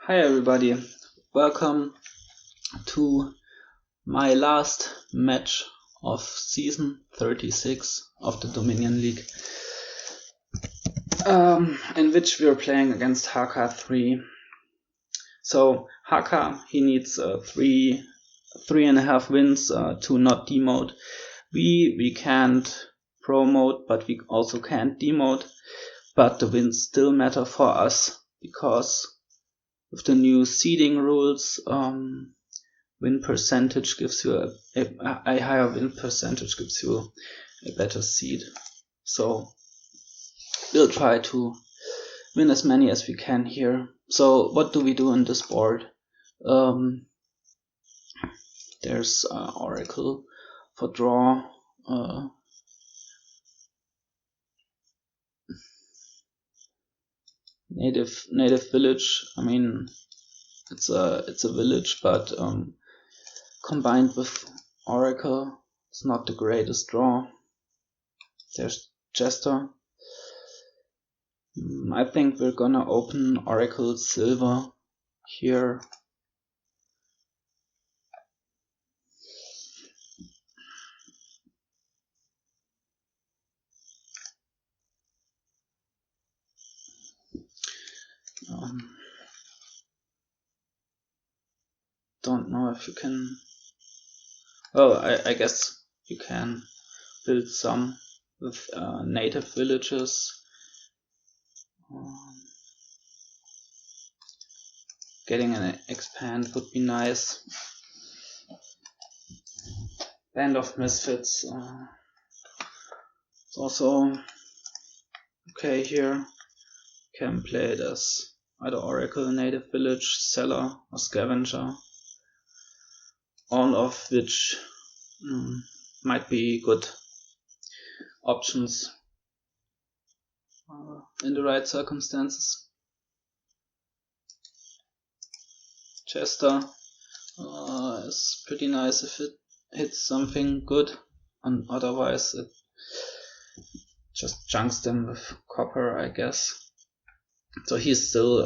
Hi everybody, welcome to my last match of season 36 of the Dominion League, in which we are playing against hakha3. So Hakha, he needs 3.5 wins to not demote. We can't promote, but we also can't demote, but the wins still matter for us because with the new seeding rules, win percentage gives you a higher win percentage, gives you a better seed. So we'll try to win as many as we can here. So what do we do on this board? There's Oracle for draw. Native village. I mean, it's a village, but combined with Oracle, it's not the greatest draw. There's Jester. I think we're gonna open Oracle Silver here. Don't know if you can. Well, I guess you can build some with native villages. Getting an expand would be nice. Band of Misfits it's also okay here. Can play it as either Oracle, native village, seller, or scavenger. All of which might be good options in the right circumstances. Chester is pretty nice if it hits something good, and otherwise it just junks them with copper, I guess. So he's still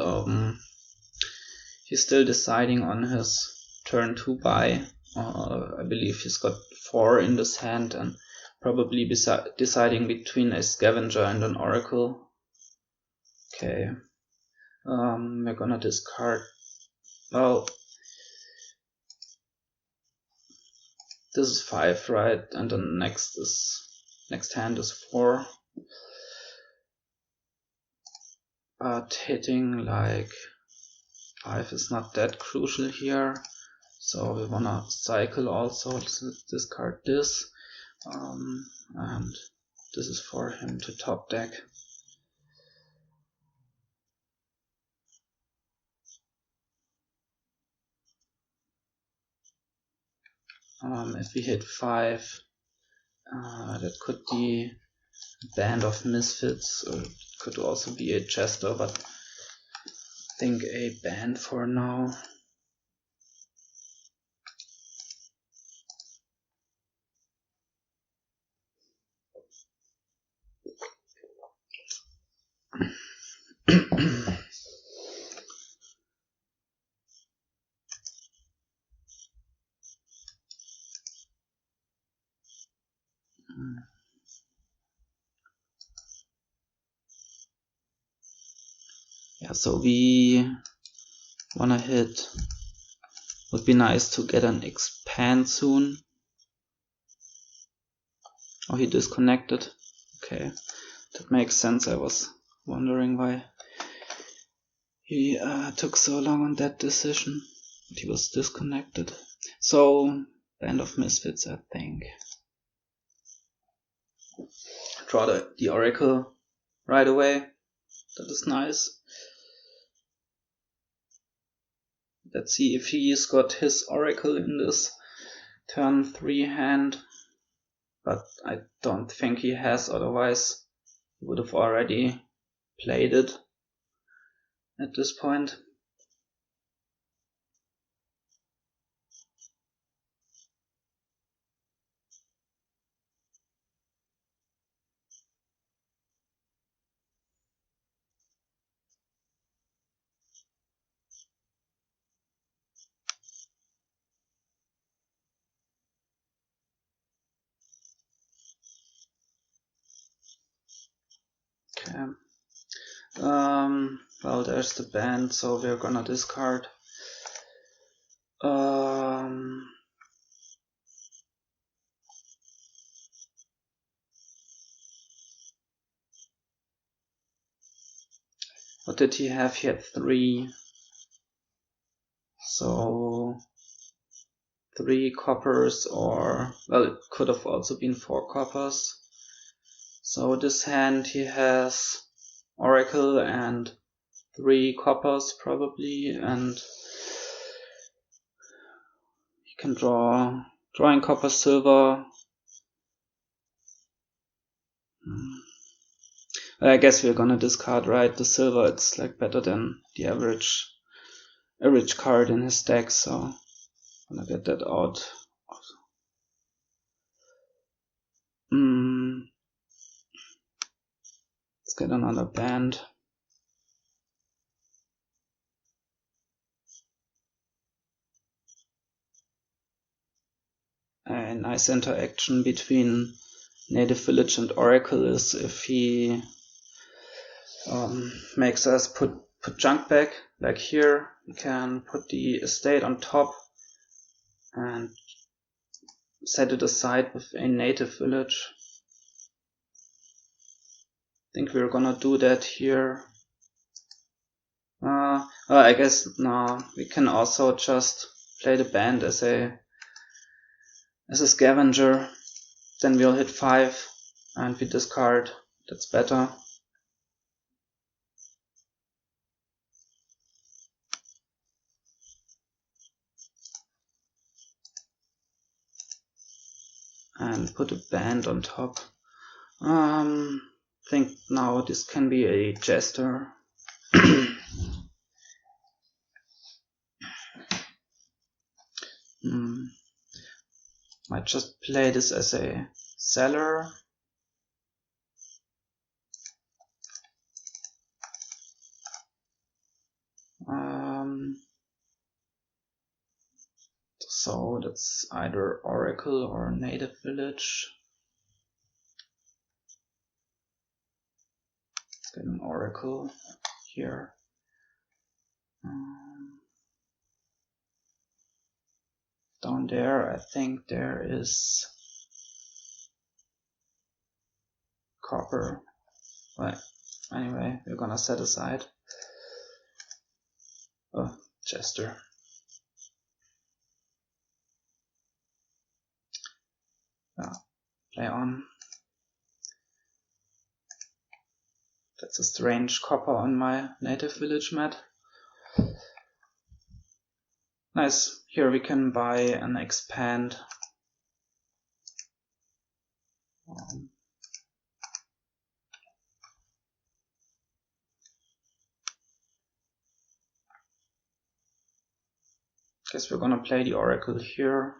deciding on his turn 2 buy. I believe he's got 4 in this hand and probably deciding between a scavenger and an oracle. Okay, we're gonna discard. Well, this is 5, right? And the next hand is 4. But hitting like 5 is not that crucial here. So we wanna cycle also. Let's discard this. And this is for him to top deck. If we hit 5, that could be Band of Misfits, or it could also be a Jester, but I think a band for now. Yeah, so we wanna hit. Would be nice to get an expand soon. Oh, he disconnected. Okay, that makes sense. I was wondering why he took so long on that decision. But he was disconnected. So, Band of Misfits, I think. Draw the Oracle right away. That is nice. Let's see if he's got his Oracle in this turn 3 hand. But I don't think he has, otherwise he would have already played it at this point. Well, there's the band, so we're gonna discard. What did he have? He had 3. So 3 coppers, or well, it could have also been 4 coppers. So this hand he has Oracle and 3 coppers probably, and he can drawing copper, silver. I guess we're gonna discard, right? The silver, it's like better than the average card in his deck, so I'm gonna get that out. Let's get another band. A nice interaction between Native Village and Oracle is if he makes us put junk back, like here. We can put the estate on top and set it aside with a Native Village. I think we're gonna do that here. I guess no. We can also just play the band as a scavenger. Then we'll hit 5 and we discard. That's better. And put a band on top. I think now this can be a jester. Might just play this as a seller. So that's either Oracle or Native Village. Let's get an Oracle here. Down there, I think there is copper. Right. Anyway, we're gonna set aside. Oh, jester. Play on. That's a strange copper on my Native Village mat. Nice. Here we can buy an expand. Guess we're gonna play the Oracle here.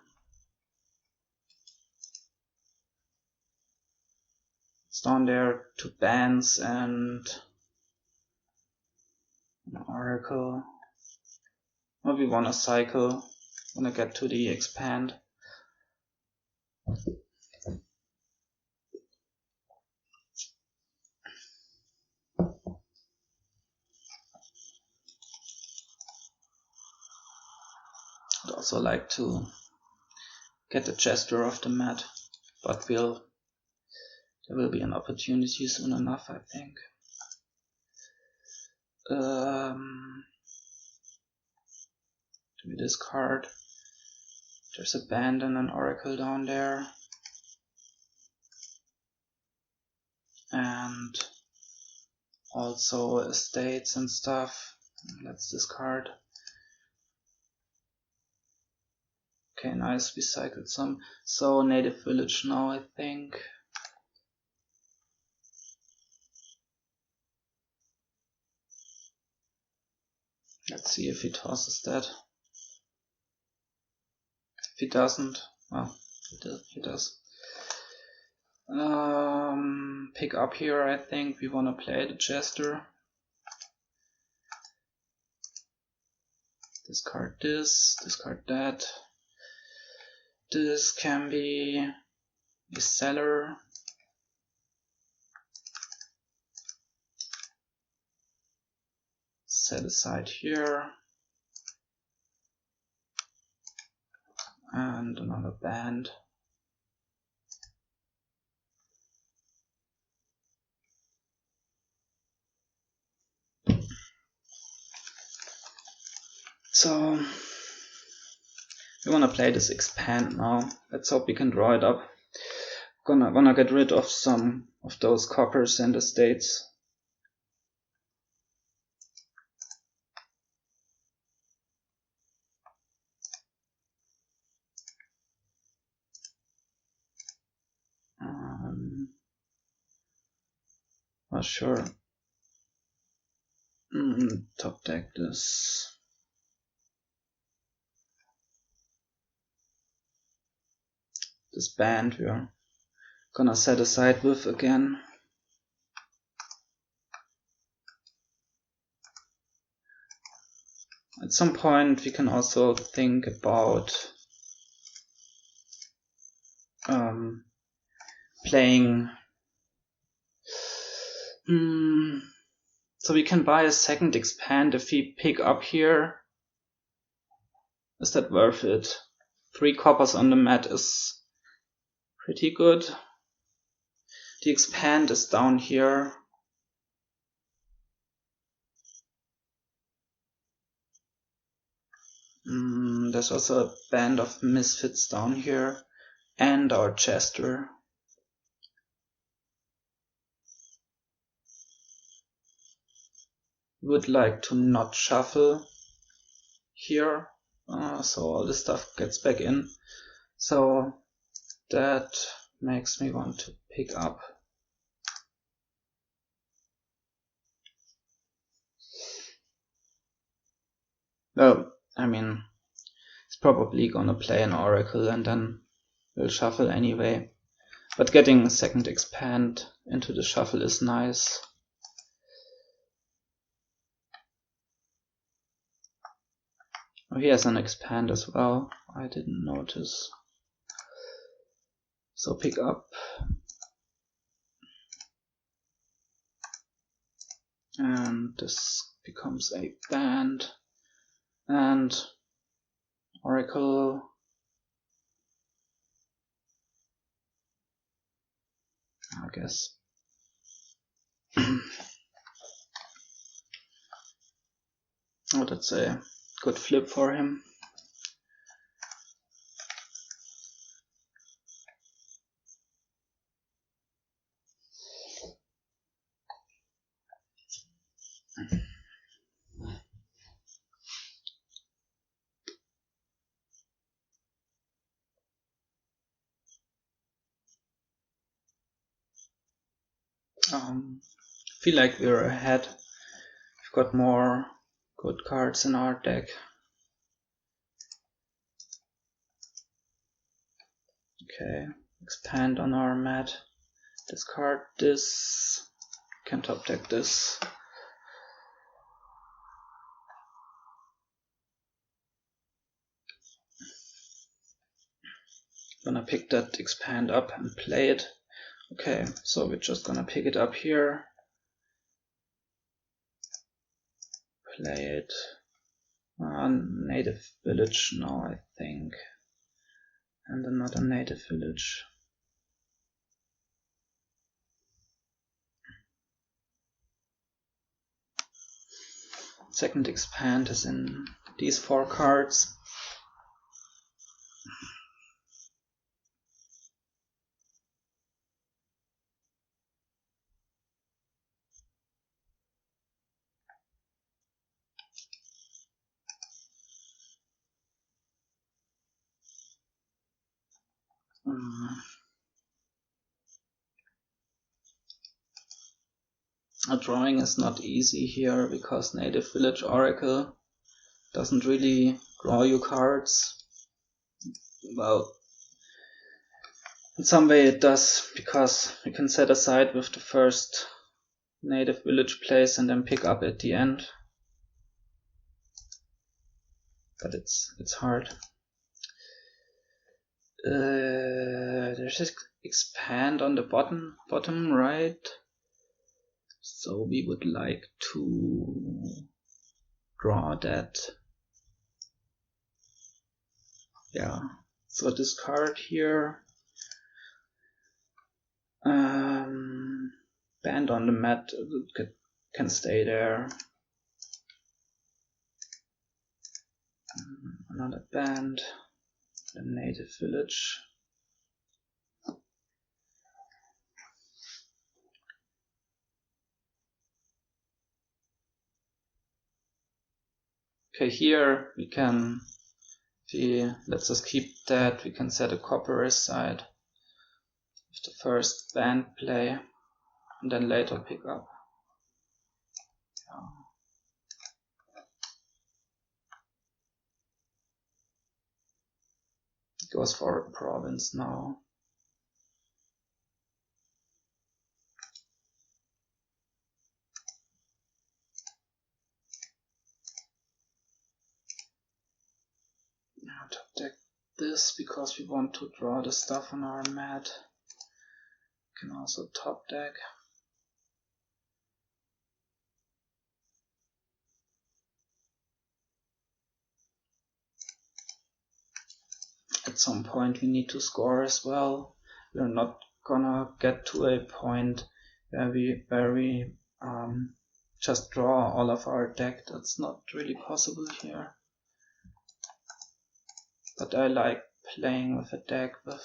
It's down there, 2 bands and an Oracle. Well, we wanna cycle. Wanna get to the expand. I'd also like to get the jester off the mat, but there will be an opportunity soon enough, I think. Do we discard? There's a band and an Oracle down there. And also estates and stuff. Let's discard. Okay, nice, we cycled some. So Native Village now, I think. Let's see if he tosses that. If he doesn't, well, he does. Pick up here, I think. We want to play the jester. Discard this, discard that. This can be a seller. set aside here. And another band. So we wanna play this expand now. Let's hope we can draw it up. Gonna get rid of some of those coppers in the states. Not sure. Top deck this. This band we're gonna set aside with again. At some point we can also think about playing. So we can buy a second expand if we pick up here. Is that worth it? 3 coppers on the mat is pretty good. The expand is down here. There's also a Band of Misfits down here. And our Chester. Would like to not shuffle here, so all this stuff gets back in. So that makes me want to pick up. Well, I mean, it's probably gonna play an Oracle and then we'll shuffle anyway. But getting a second expand into the shuffle is nice. Oh, he has an expand as well. I didn't notice. So pick up. And this becomes a band. And Oracle. I guess. Oh, that's a good flip for him. Feel like we're ahead. We've got more good cards in our deck. Okay, expand on our mat. Discard this. Can top deck this. Gonna pick that expand up and play it. Okay, so we're just gonna pick it up here. Play it. Native village now, I think. And another native village. Second expand is in these 4 cards. Drawing is not easy here because Native Village Oracle doesn't really draw you cards. Well, in some way it does, because you can set aside with the first Native Village place and then pick up at the end. But it's hard. There's this expand on the bottom right. So we would like to draw that. Yeah, so discard here. Band on the mat can stay there. Another band, a native village. Okay, here we can, let's just keep that, we can set a copper aside with the first band play and then later pick up. It goes for a province now. Top deck this because we want to draw the stuff on our mat. We can also top deck. At some point we need to score as well. We're not gonna get to a point where we just draw all of our deck. That's not really possible here. But I like playing with a deck with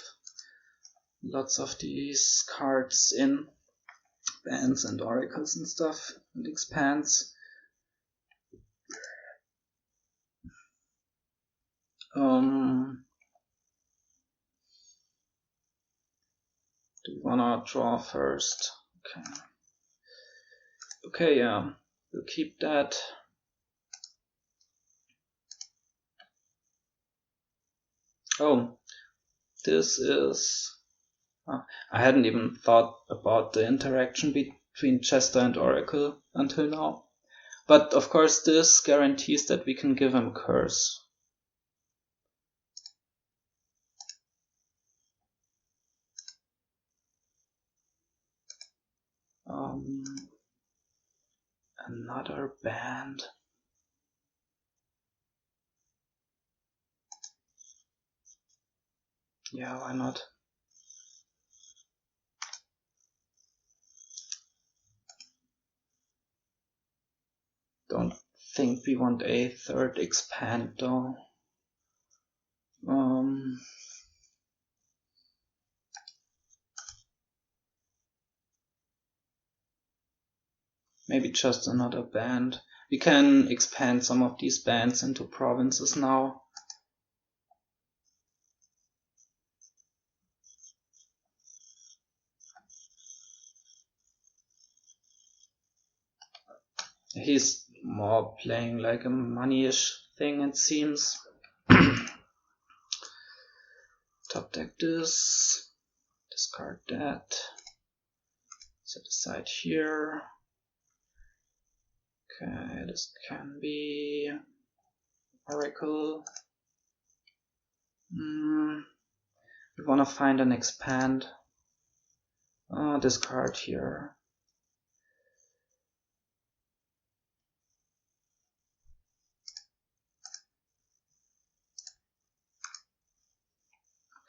lots of these cards in, bands and oracles and stuff, and expands. Do we wanna draw first? Okay. Okay, yeah, we'll keep that. Oh, this is... I hadn't even thought about the interaction between Jester and Oracle until now. But of course this guarantees that we can give him Curse. Another band. Yeah, why not? Don't think we want a third expand though. Maybe just another band. We can expand some of these bands into provinces now. He's more playing like a money-ish thing, it seems. Top deck this, discard that, set aside here. Okay, this can be Oracle. We want to find an expand. Discard here.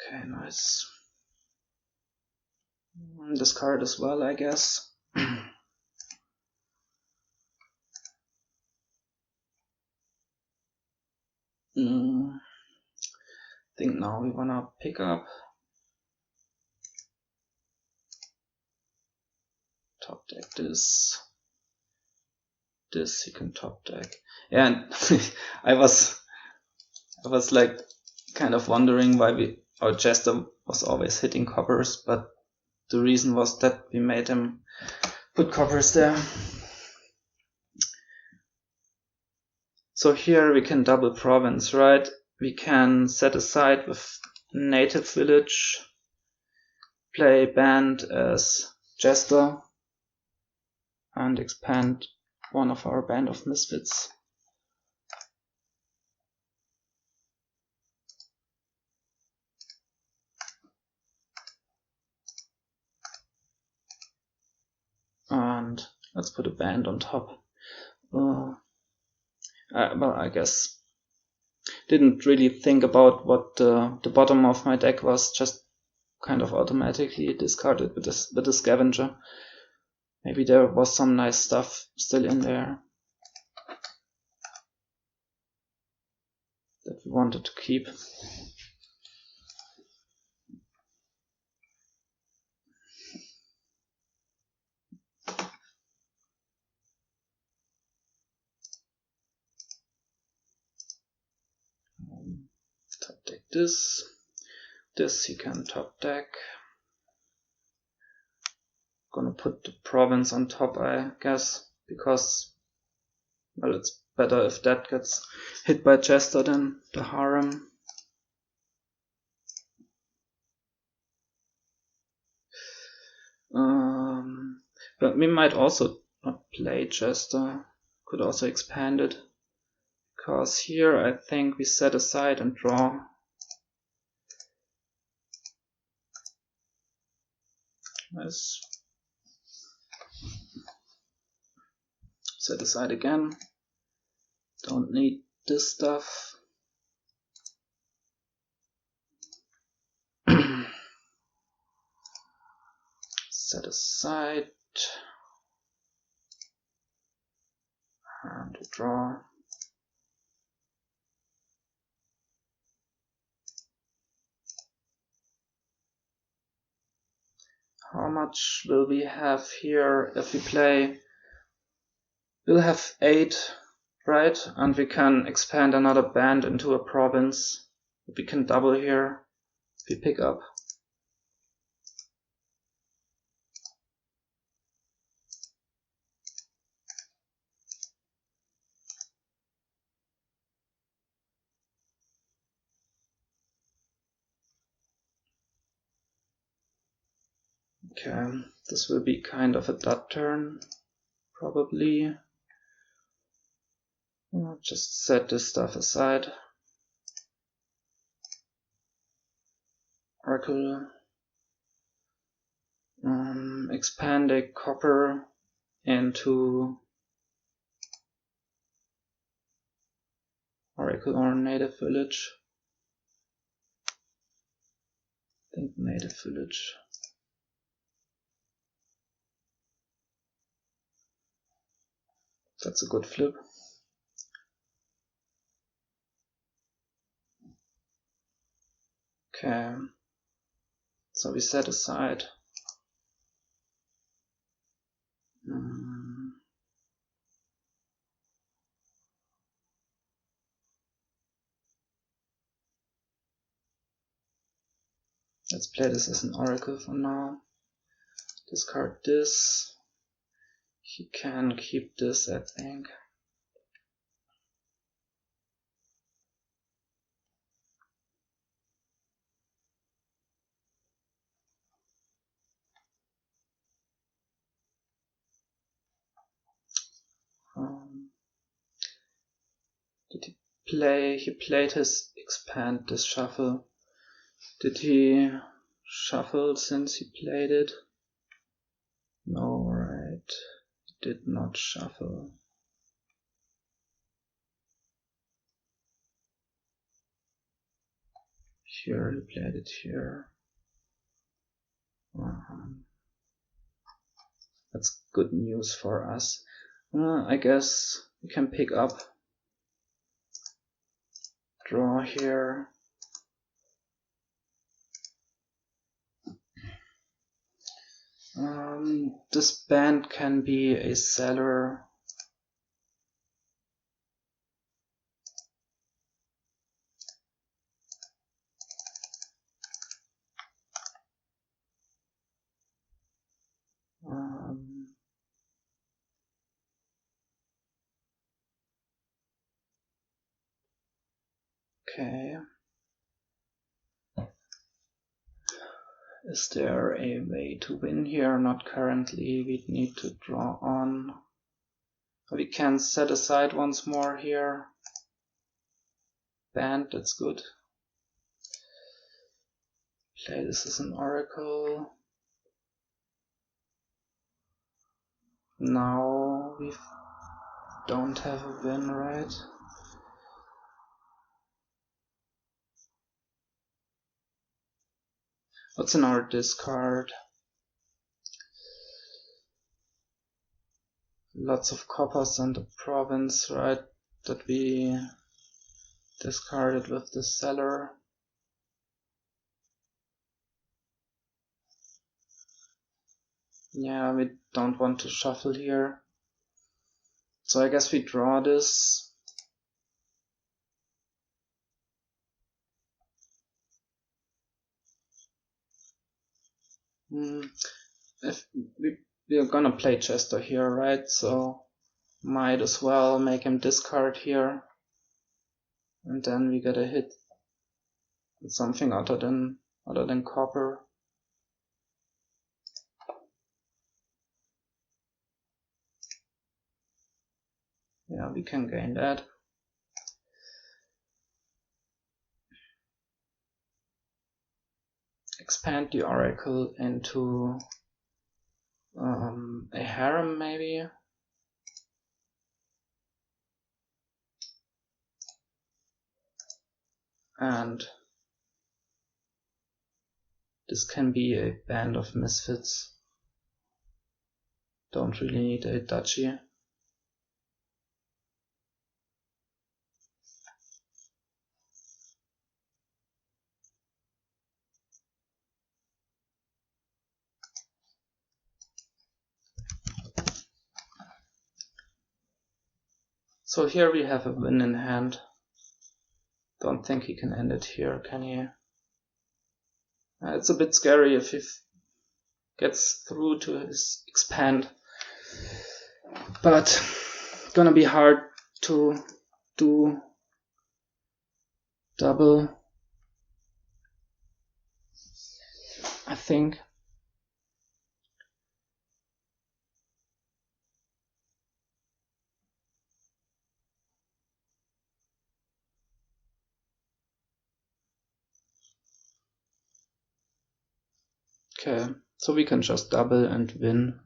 Okay, nice. Discard as well, I guess. I think now we wanna pick up. Top deck this. This you can top deck. Yeah, and I was like kind of wondering why our Jester was always hitting coppers, but the reason was that we made him put coppers there. So here we can double province, right? We can set aside with native village, play band as Jester, and expand one of our Band of Misfits. And let's put a band on top. Well, I guess didn't really think about what the bottom of my deck was, just kind of automatically discarded with the scavenger. Maybe there was some nice stuff still in there that we wanted to keep. Top deck this he can top deck. Gonna put the province on top, I guess, because, well, it's better if that gets hit by Jester than the harem. But we might also not play Jester, could also expand it, because here I think we set aside and draw. Nice. Set aside again. Don't need this stuff. Set aside. And draw. How much will we have here if we play? We'll have 8, right? And we can expand another band into a province. We can double here if we pick up. Okay, this will be kind of a dud turn, probably. I'll just set this stuff aside. Oracle. Expand a copper into Oracle or Native Village. I think Native Village. That's a good flip. Okay, so we set aside. Let's play this as an oracle for now. Discard this. He can keep this, I think. Did he play? He played his expand this shuffle. Did he shuffle since he played it? No, right. He did not shuffle. Here, he played it here. That's good news for us. I guess we can pick up. Draw here. This band can be a seller. Okay. Is there a way to win here? Not currently. We need to draw on. We can set aside once more here. Band, that's good. Play this as an oracle. Now we don't have a win, right? What's in our discard? Lots of coppers and a province, right? That we discarded with the seller. Yeah, we don't want to shuffle here. So I guess we draw this. If we're gonna play Chester here, right? So might as well make him discard here. And then we get a hit with something other than copper. Yeah, we can gain that. Expand the oracle into a harem maybe. And this can be a Band of Misfits. Don't really need a duchy. So here we have a win in hand. Don't think he can end it here, can he? It's a bit scary if he gets through to his expand. But gonna be hard to do double, I think. Okay, so we can just double and win.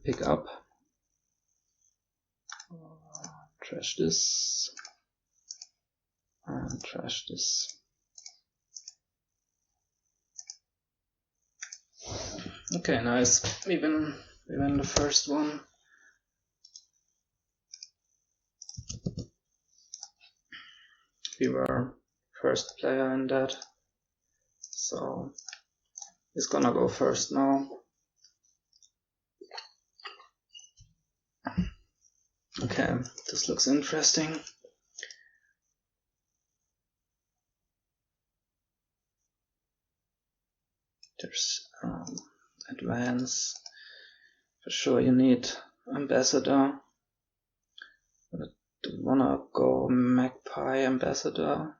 Pick up. Trash this. And trash this. Okay, nice. We win the first one. We were first player in that. So he's gonna go first now. Okay, this looks interesting. There's advance. For sure you need ambassador. But do you wanna go Magpie ambassador?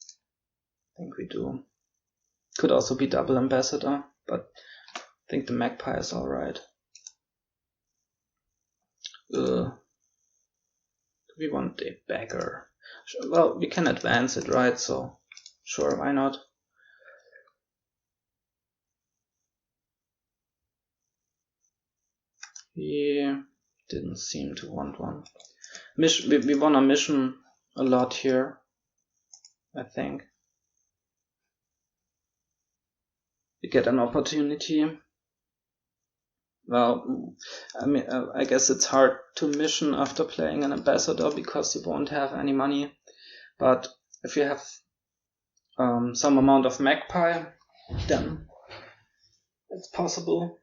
I think we do. Could also be double ambassador, but I think the Magpie is alright. Do we want a beggar? Well, we can advance it, right? So sure, why not? He didn't seem to want one. We want a mission a lot here, I think. We get an opportunity. Well, I mean, I guess it's hard to mission after playing an ambassador because you won't have any money. But if you have some amount of Magpie, then it's possible.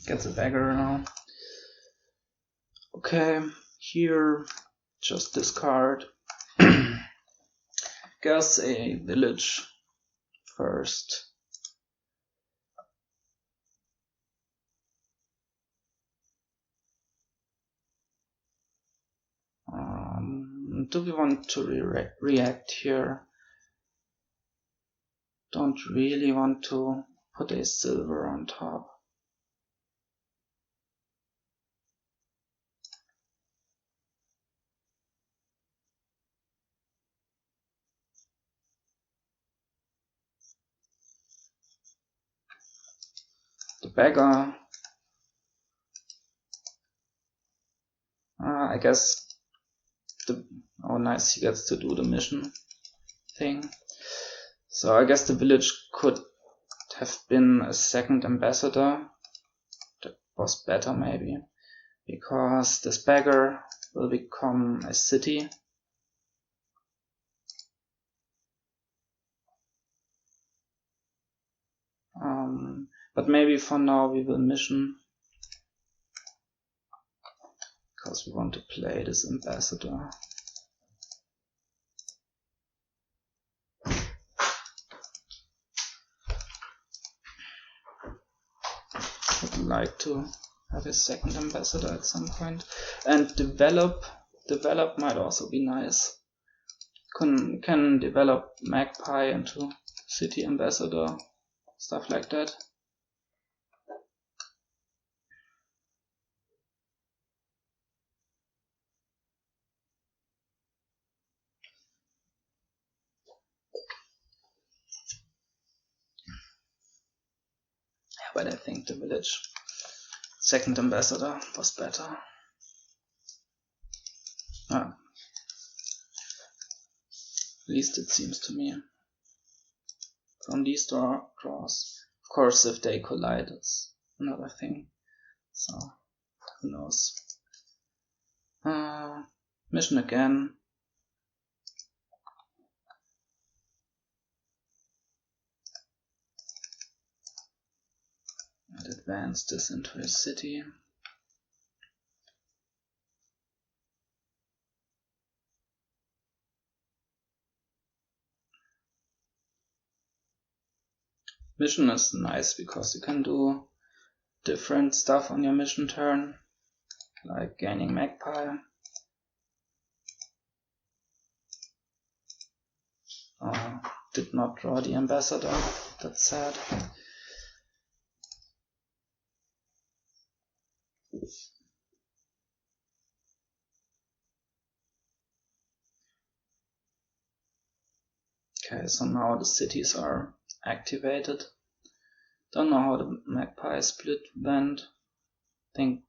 Gets a beggar now. Okay, here just discard. Guess a village first. Do we want to react here? Don't really want to put a silver on top. beggar. I guess oh nice, he gets to do the mission thing. So I guess the village could have been a second ambassador. That was better maybe, because this beggar will become a city. But maybe for now we will mission, because we want to play this ambassador. Would like to have a second ambassador at some point, and develop might also be nice. Can develop Magpie into city ambassador, stuff like that. But I think the village second ambassador was better. At least it seems to me. From these draws. Of course, if they collide, it's another thing. So, who knows. Mission again. And advance this into a city. Mission is nice because you can do different stuff on your mission turn, like gaining Magpie. Did not draw the ambassador, that's sad. Okay, so now the cities are activated. Don't know how the Magpie split went. I think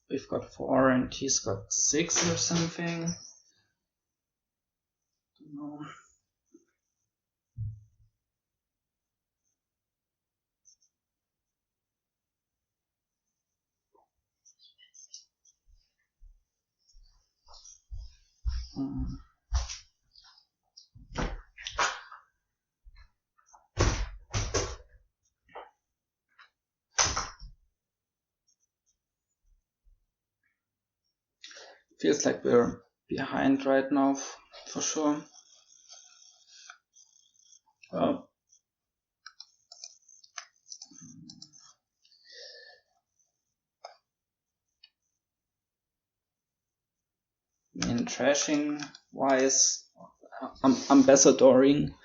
we've got 4 and he's got 6 or something. Don't know. Feels like we're behind right now, for sure. Well, I mean, trashing wise, ambassadoring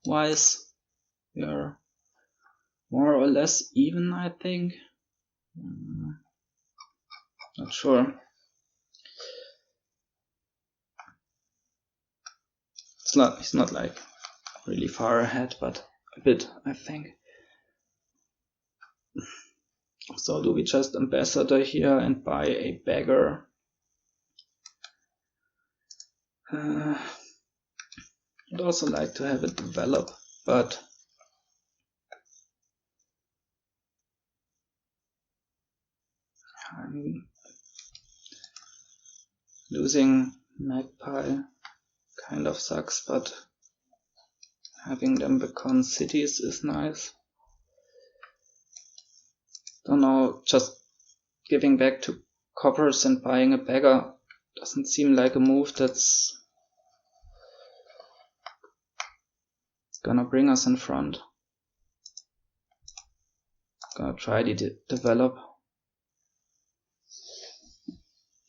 wise, we are more or less even, I think. Not sure. He's not like really far ahead, but a bit, I think. So do we just ambassador here and buy a beggar? I'd also like to have it develop, but I'm losing Magpie kind of sucks, but having them become cities is nice. Don't know, just giving back to coppers and buying a beggar doesn't seem like a move that's gonna bring us in front. Gonna try to develop.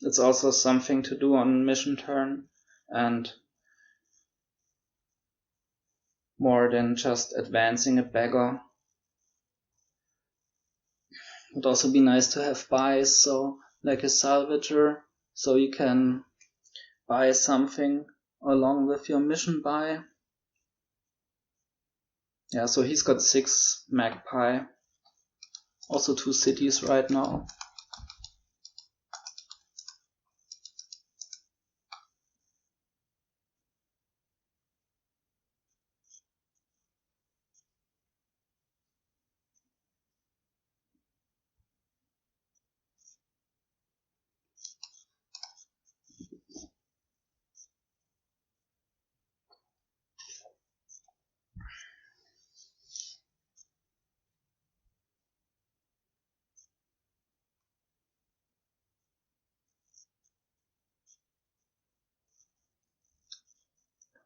It's also something to do on mission turn, and more than just advancing a beggar. Would also be nice to have buys, so like a salvager, so you can buy something along with your mission buy. Yeah, so he's got 6 Magpie. Also 2 cities right now.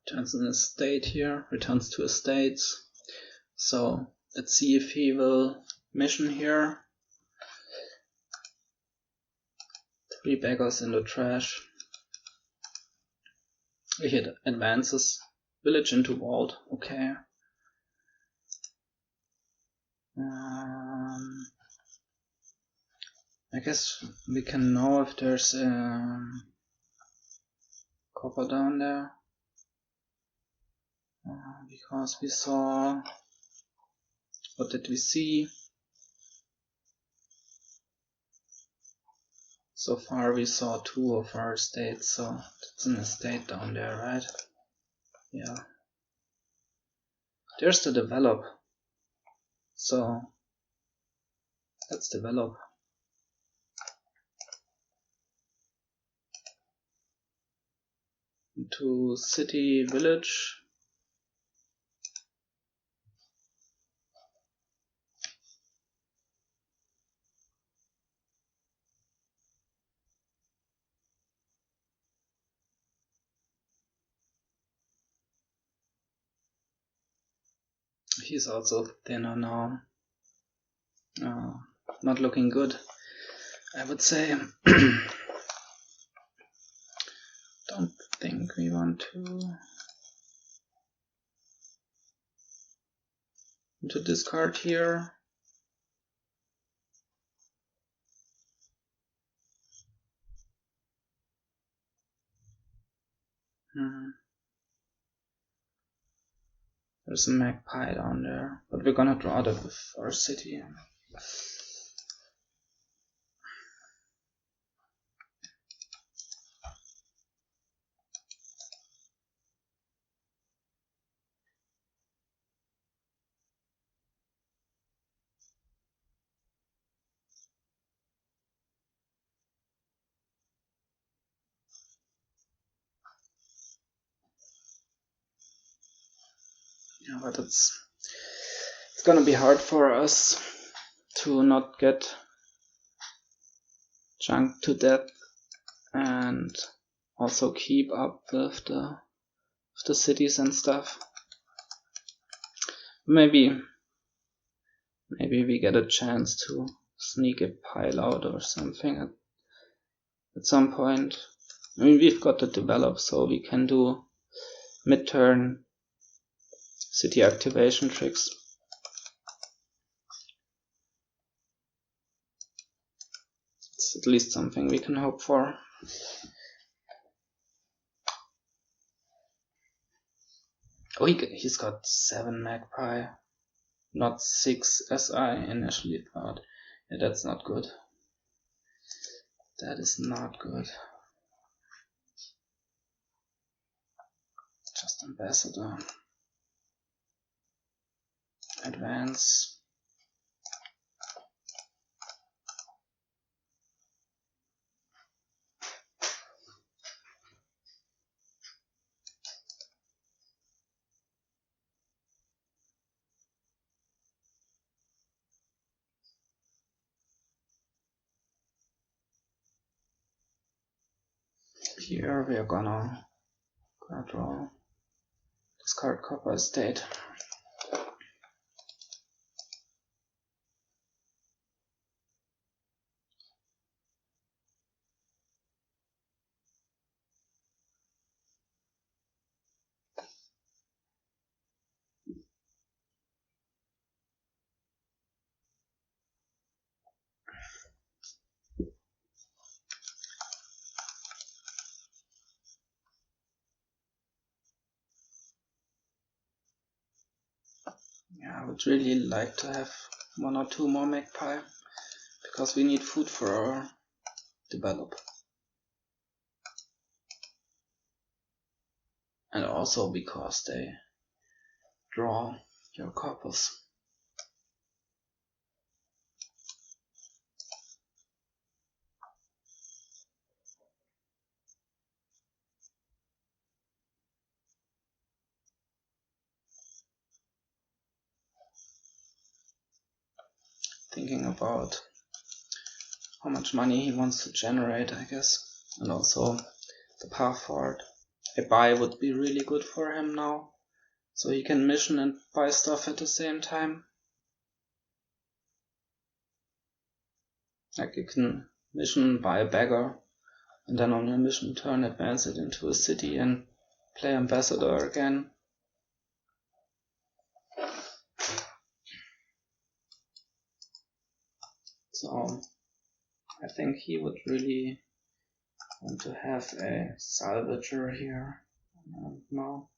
Returns in a state here, returns to estates. So let's see if he will mission here. 3 beggars in the trash. He advances. Village into vault, okay. I guess we can know if there's copper down there. Because we saw, what did we see? So far we saw 2 of our estates, so it's an estate down there, right? Yeah. There's the develop. So let's develop. Into city, village. He's also thinner now. Not looking good, I would say. Don't think we want to discard here. There's a Magpie down there, but we're gonna draw that with our city. Yeah, but it's gonna be hard for us to not get junked to death and also keep up with the cities and stuff. Maybe we get a chance to sneak a pile out or something at some point. I mean, we've got to develop, so we can do mid-turn city activation tricks. It's at least something we can hope for. Oh, he's got 7 Magpie, not 6 as I initially thought. Yeah, that's not good. That is not good. Just ambassador. Advance. Here we are gonna draw. Discard copper estate. Yeah, I would really like to have 1 or 2 more Magpie, because we need food for our develop. And also because they draw your corpus. Thinking about how much money he wants to generate, I guess. And also the path forward. A buy would be really good for him now. So he can mission and buy stuff at the same time. Like you can mission, buy a beggar, and then on a mission turn advance it into a city and play ambassador again. So I think he would really want to have a salvager here. I don't know.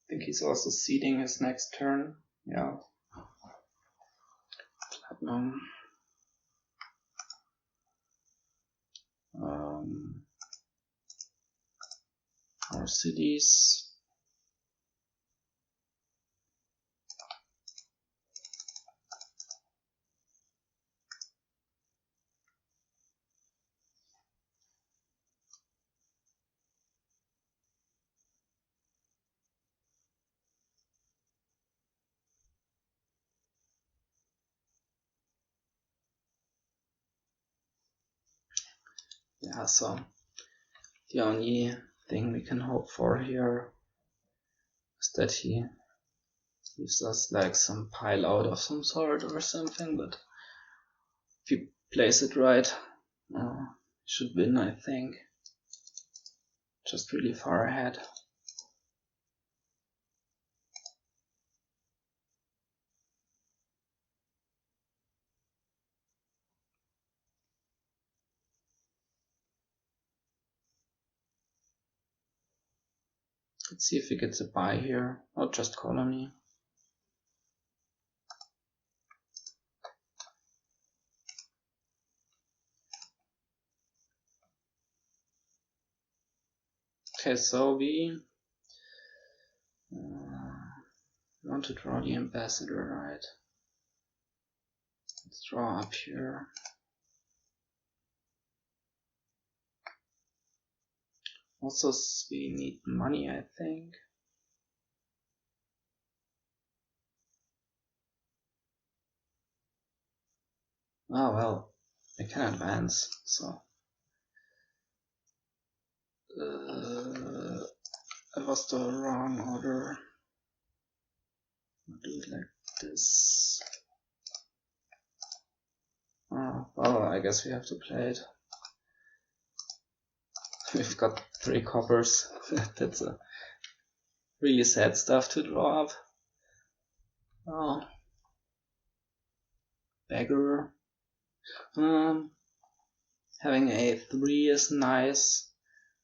I think he's also seeding his next turn. Yeah. Platinum. More cities. Yeah, so the only thing we can hope for here is that he gives us like some pile out of some sort or something, but if you place it right, he should win, I think. Just really far ahead. Let's see if he gets a buy here, or just colony. Okay, so we want to draw the ambassador, right? Let's draw up here. Also, we need money, I think. Oh well, I can advance, so. That was the wrong order. I'll do it like this. Oh, well, I guess we have to play it. We've got 3 coppers. That's a really sad stuff to draw up. Oh. Beggar. Having a 3 is nice.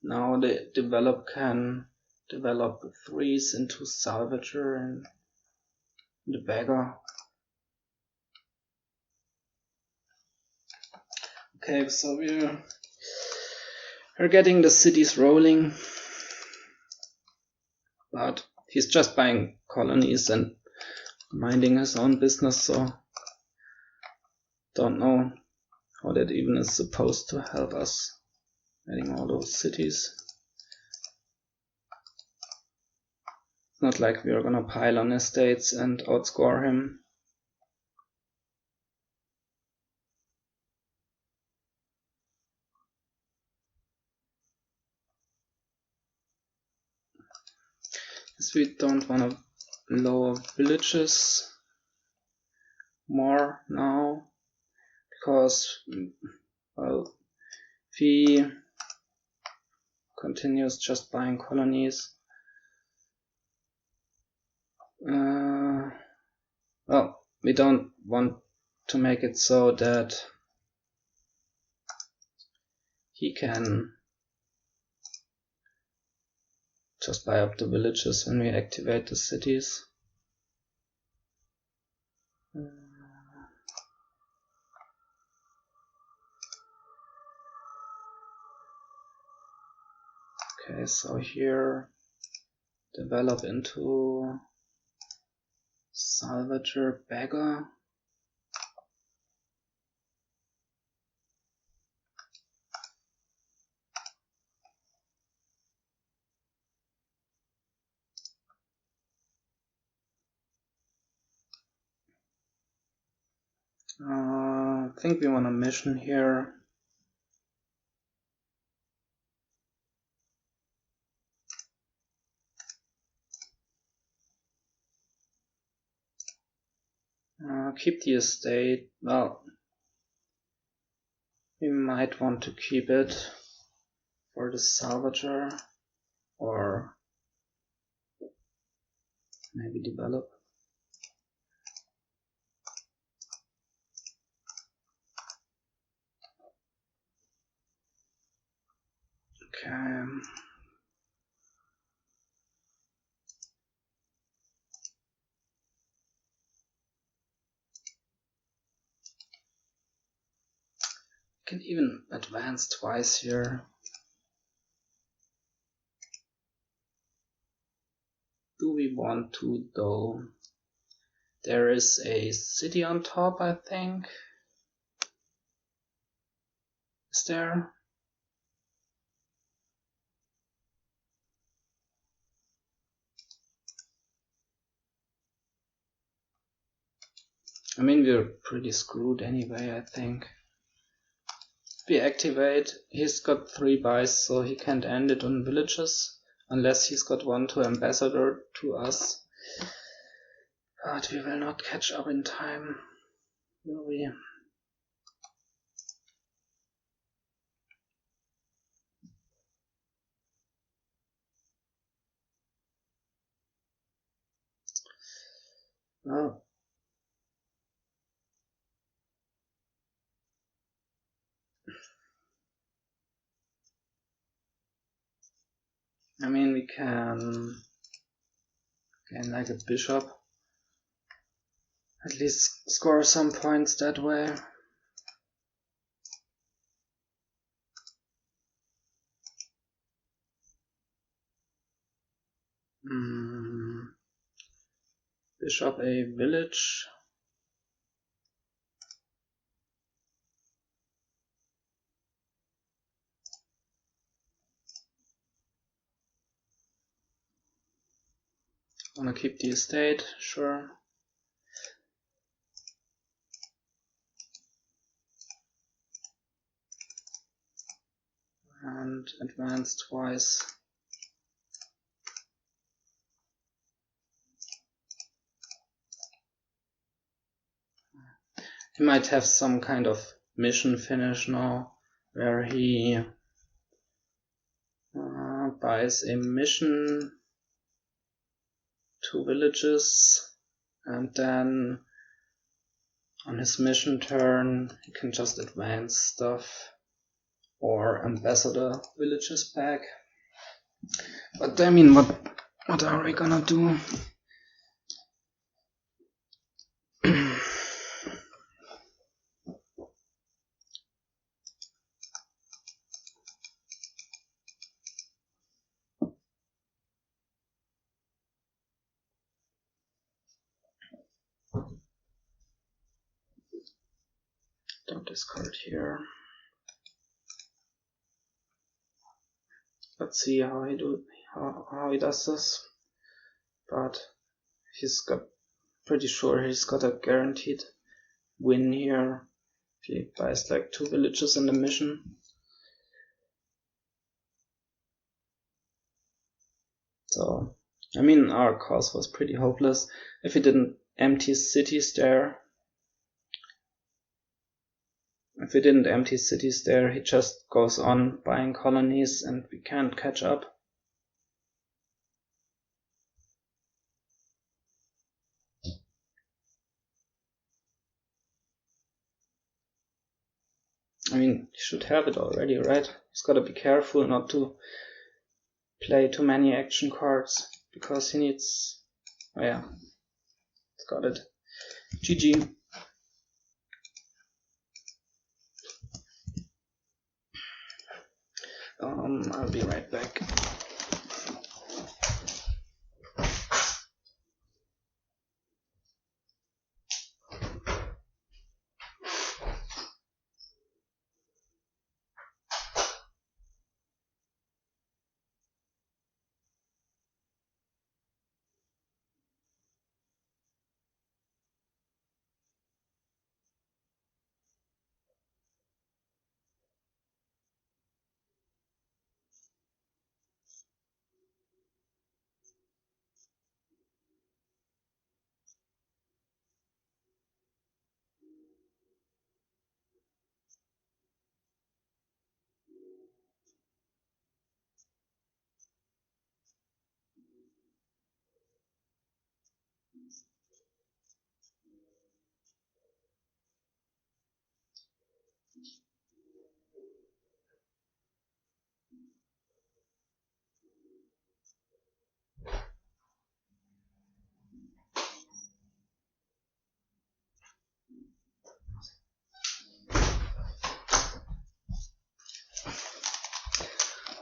Now the develop can develop 3s into salvager and the beggar. Okay, so we're getting the cities rolling, but he's just buying colonies and minding his own business, so don't know how that even is supposed to help us adding all those cities. It's not like we are gonna pile on estates and outscore him. Yes, we don't want to lower villages more now, because, well, if he continues just buying colonies, well, we don't want to make it so that he can just buy up the villages when we activate the cities. Okay, so here develop into Salvager Beggar. I think we want a mission here. Keep the estate. Well, we might want to keep it for the salvager, or maybe develop. Okay. Can even advance twice here. Do we want to though? There is a city on top, I think. Is there? I mean, we're pretty screwed anyway, I think. If we activate, he's got 3 buys, so he can't end it on villages, unless he's got 1 to ambassador to us. But we will not catch up in time, will we? No. I mean, we can gain like a bishop. At least score some points that way. Bishop a village. Wanna keep the estate, sure. And advance twice. He might have some kind of mission finish now, where he buys a mission, 2 villages, and then on his mission turn he can just advance stuff or ambassador villages back. But I mean, what are we gonna do? Don't discard here. Let's see how he does this. But he's got pretty sure he's got a guaranteed win here. If he buys like 2 villages in the mission. So I mean, our cause was pretty hopeless. If he didn't empty cities there, he just goes on buying colonies and we can't catch up. I mean, he should have it already, right? He's gotta be careful not to play too many action cards because he needs. Oh yeah, got it. GG. I'll be right back.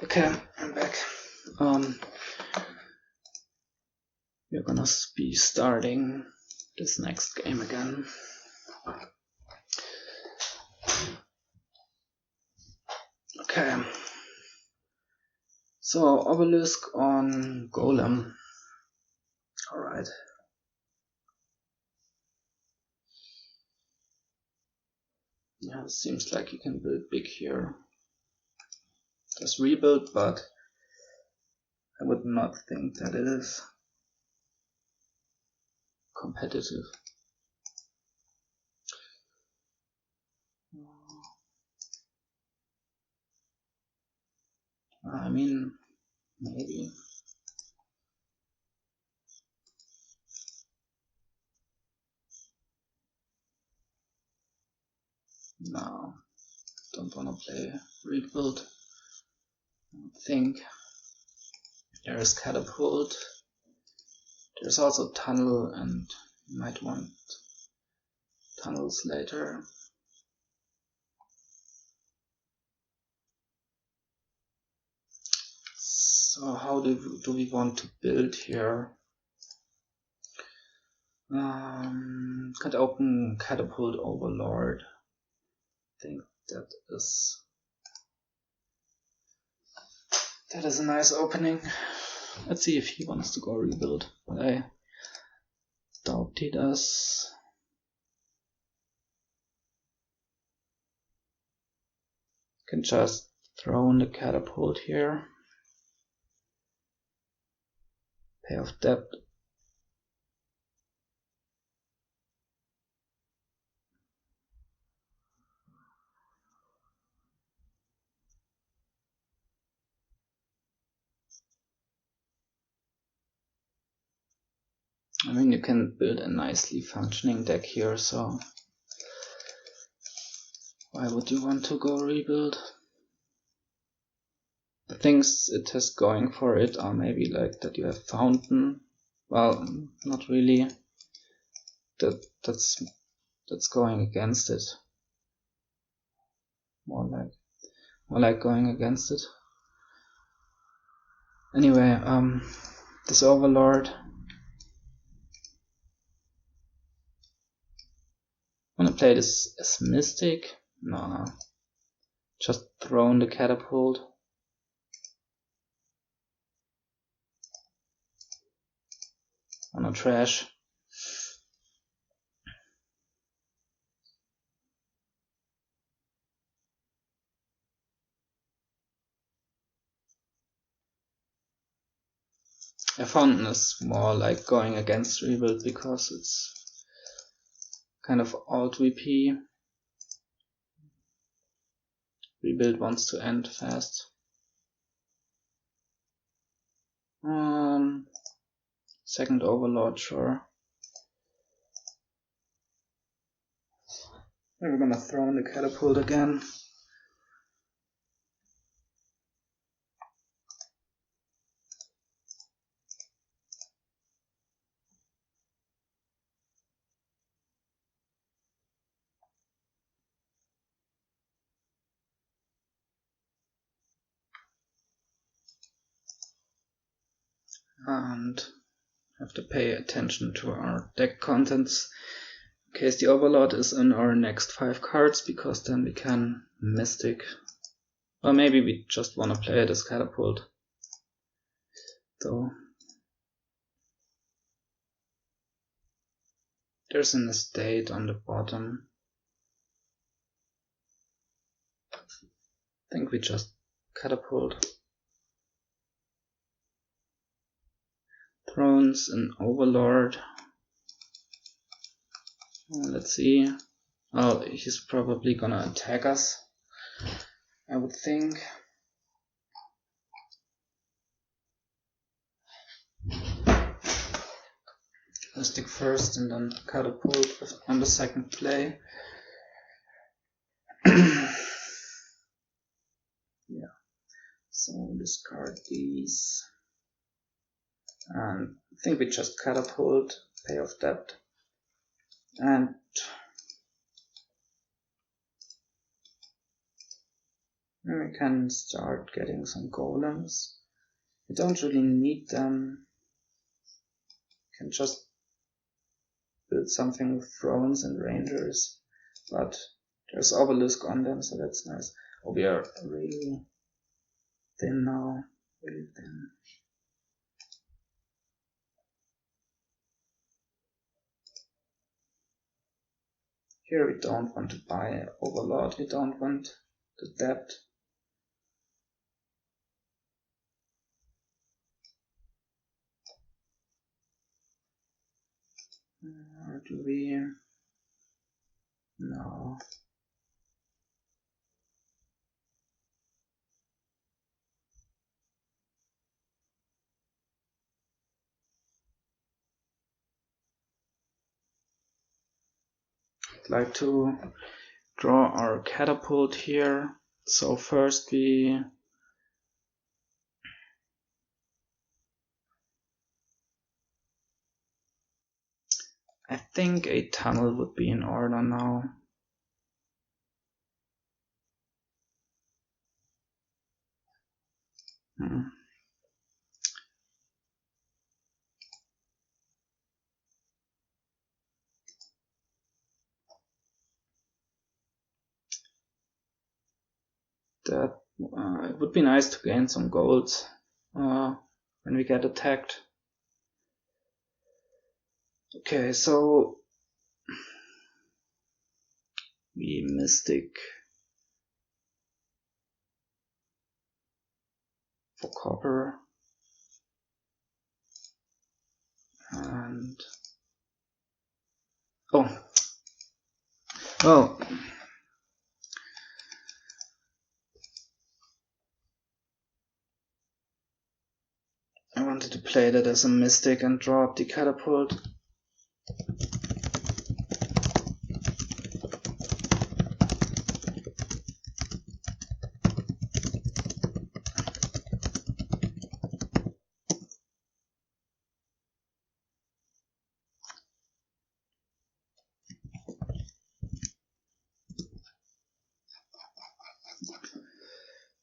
Okay, I'm back. We're gonna be starting this next game again. Okay. So Obelisk on Golem. Alright. Yeah, it seems like you can build big here. There's rebuild, but I would not think that it is competitive. I mean, maybe. No, don't wanna play rebuild. I don't think. There is catapult. There's also tunnel, and you might want tunnels later. So how do we want to build here? Could open catapult overlord. I think that is a nice opening. Let's see if he wants to go rebuild, but I doubt he does. Can just throw in the catapult here. Pay off debt. I mean, you can build a nicely functioning deck here, so why would you want to go rebuild? The things it has going for it are maybe like that you have fountain. Well, not really. That's going against it. More like going against it. Anyway, this overlord. Wanna play this as mystic? No. Just throw in the catapult. Wanna trash? A fountain is more like going against rebuild because it's kind of alt VP. Rebuild wants to end fast. Second overlord, sure. We're gonna throw in the catapult again. and have to pay attention to our deck contents in case the Overlord is in our next 5 cards, because then we can Mystic. Or maybe we just want to play it as Catapult. So there's an estate on the bottom. I think we just Catapult. Thrones and Overlord. Let's see. Oh, he's probably gonna attack us, I would think. Mystic first and then Catapult on the second play. Yeah. So discard these. And I think we just Catapult, pay off debt. And we can start getting some golems. We don't really need them. We can just build something with thrones and rangers, but there's Obelisk on them, so that's nice. Oh, we are really thin now, really thin. Here we don't want to buy Overlord, we don't want the debt. Or do we? No. I'd like to draw our Catapult here. So first I think a tunnel would be in order now. That it would be nice to gain some gold when we get attacked. Okay, so we Mystic for copper, and oh, well, I wanted to play that as a Mystic and draw up the Catapult.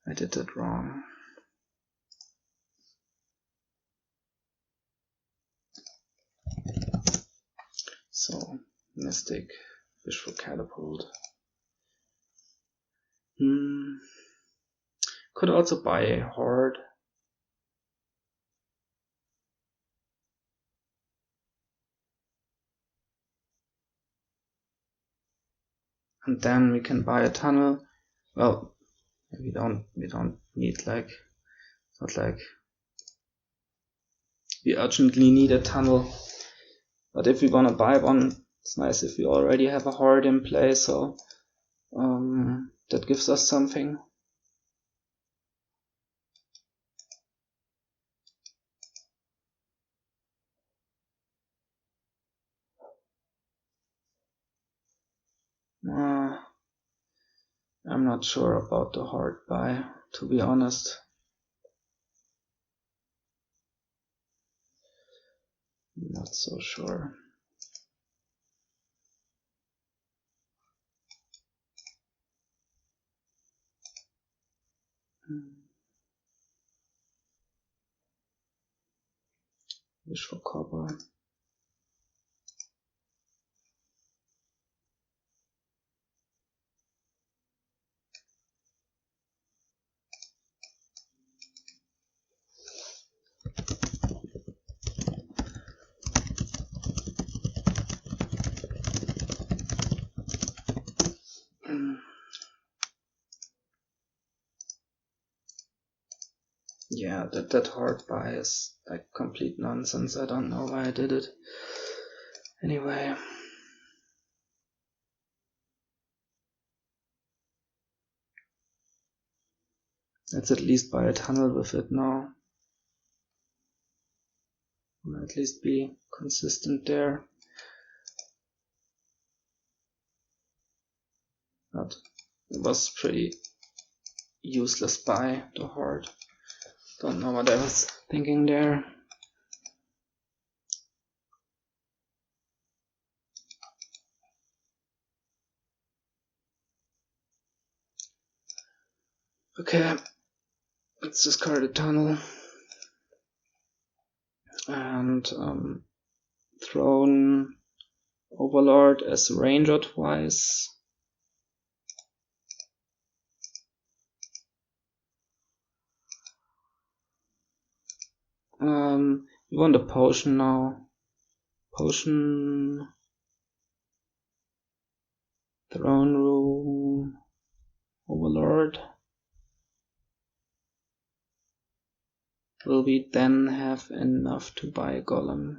I did that wrong. So, Mystic, Wishful Catapult. Could also buy a Horde. And then we can buy a tunnel. Well, we don't need, like, it's not like we urgently need a tunnel. But if we wanna buy one, it's nice if we already have a Horde in play, so that gives us something. I'm not sure about the Horde buy, to be honest. Not so sure. Wish for copper. Yeah, that hard buy is like complete nonsense. I don't know why I did it. Anyway. Let's at least buy a tunnel with it now. Or at least be consistent there. But it was pretty useless buy, the horde. Don't know what I was thinking there. Okay, let's discard a tunnel. And Throne Overlord as ranger twice. We want a potion now. Potion. Throne room. Overlord. Will we then have enough to buy a golem?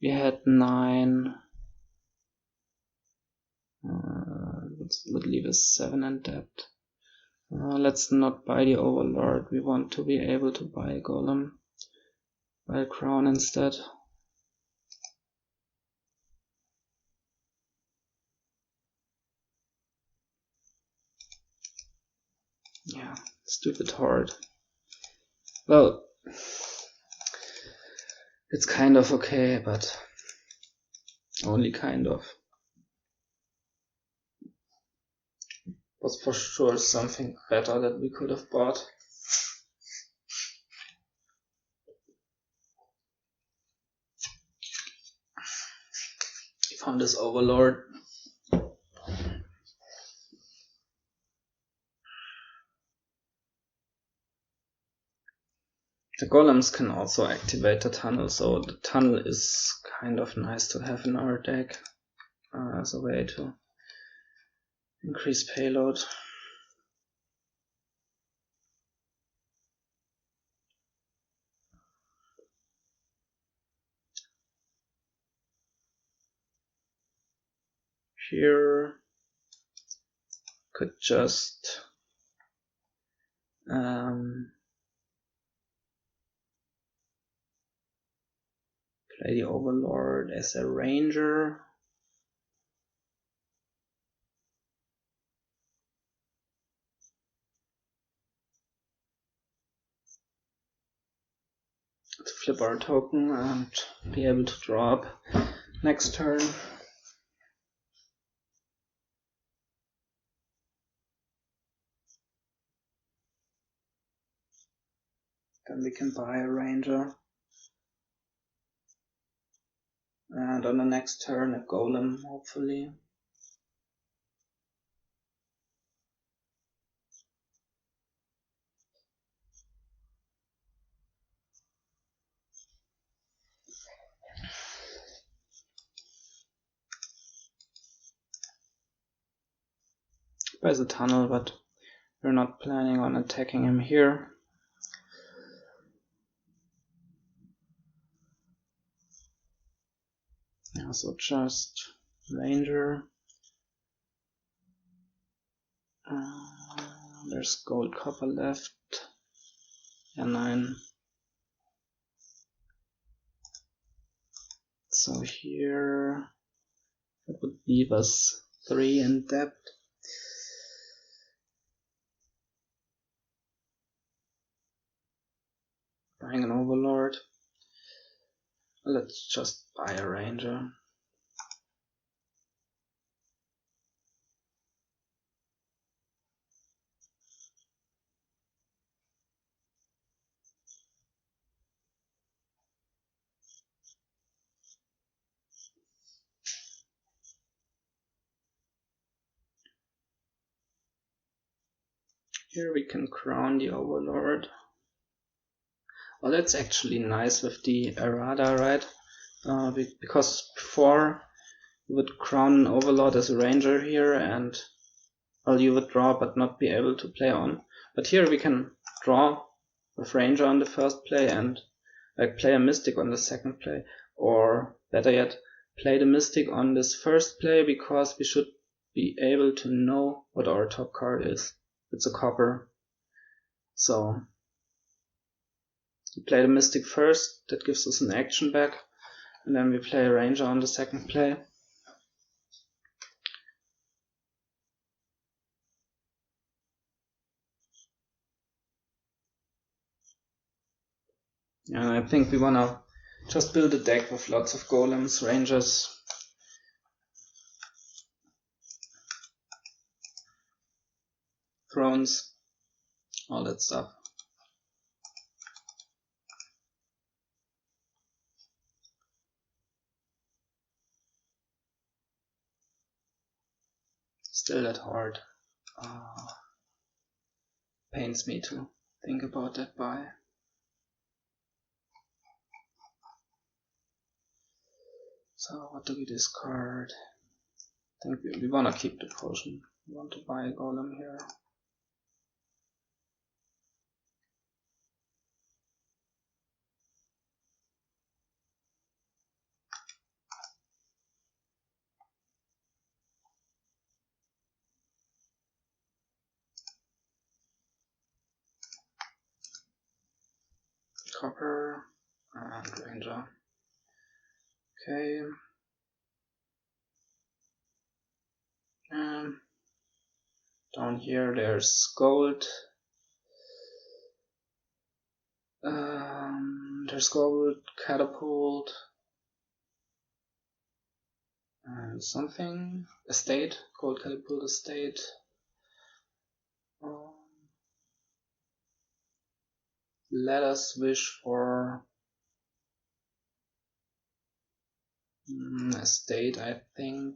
We had 9. Would leave us 7 in debt. Let's not buy the Overlord. We want to be able to buy a golem. Buy a crown instead. Yeah, stupid horde. Well, it's kind of okay, but only kind of. Was for sure something better that we could have bought. We found this Overlord. The golems can also activate the tunnel, so the tunnel is kind of nice to have in our deck as a way to increase payload. Here could just play the Overlord as a ranger. To flip our token and be able to draw up next turn. Then we can buy a ranger. And on the next turn a golem, hopefully. Buys a tunnel, but we're not planning on attacking him here. Yeah, so just ranger. There's gold copper left. Yeah, 9. So here that would leave us 3 in debt. Buying an Overlord. Let's just buy a ranger. Here we can crown the Overlord. Well, that's actually nice with the errata, right? Because before you would crown an Overlord as a ranger here, and well, you would draw but not be able to play on. But here we can draw with ranger on the first play and like play a mystic on the second play, or better yet, play the mystic on this first play, because we should be able to know what our top card is. It's a copper. So we play the mystic first, that gives us an action back, and then we play a ranger on the second play. And I think we wanna just build a deck with lots of golems, rangers, thrones, all that stuff. Still that hard. Pains me to think about that buy. So what do we discard? I think we wanna keep the potion. We want to buy a golem here. Copper and ranger. Okay. Down here there's gold. There's gold, catapult, and something. Estate, gold catapult estate. Let us wish for estate, I think.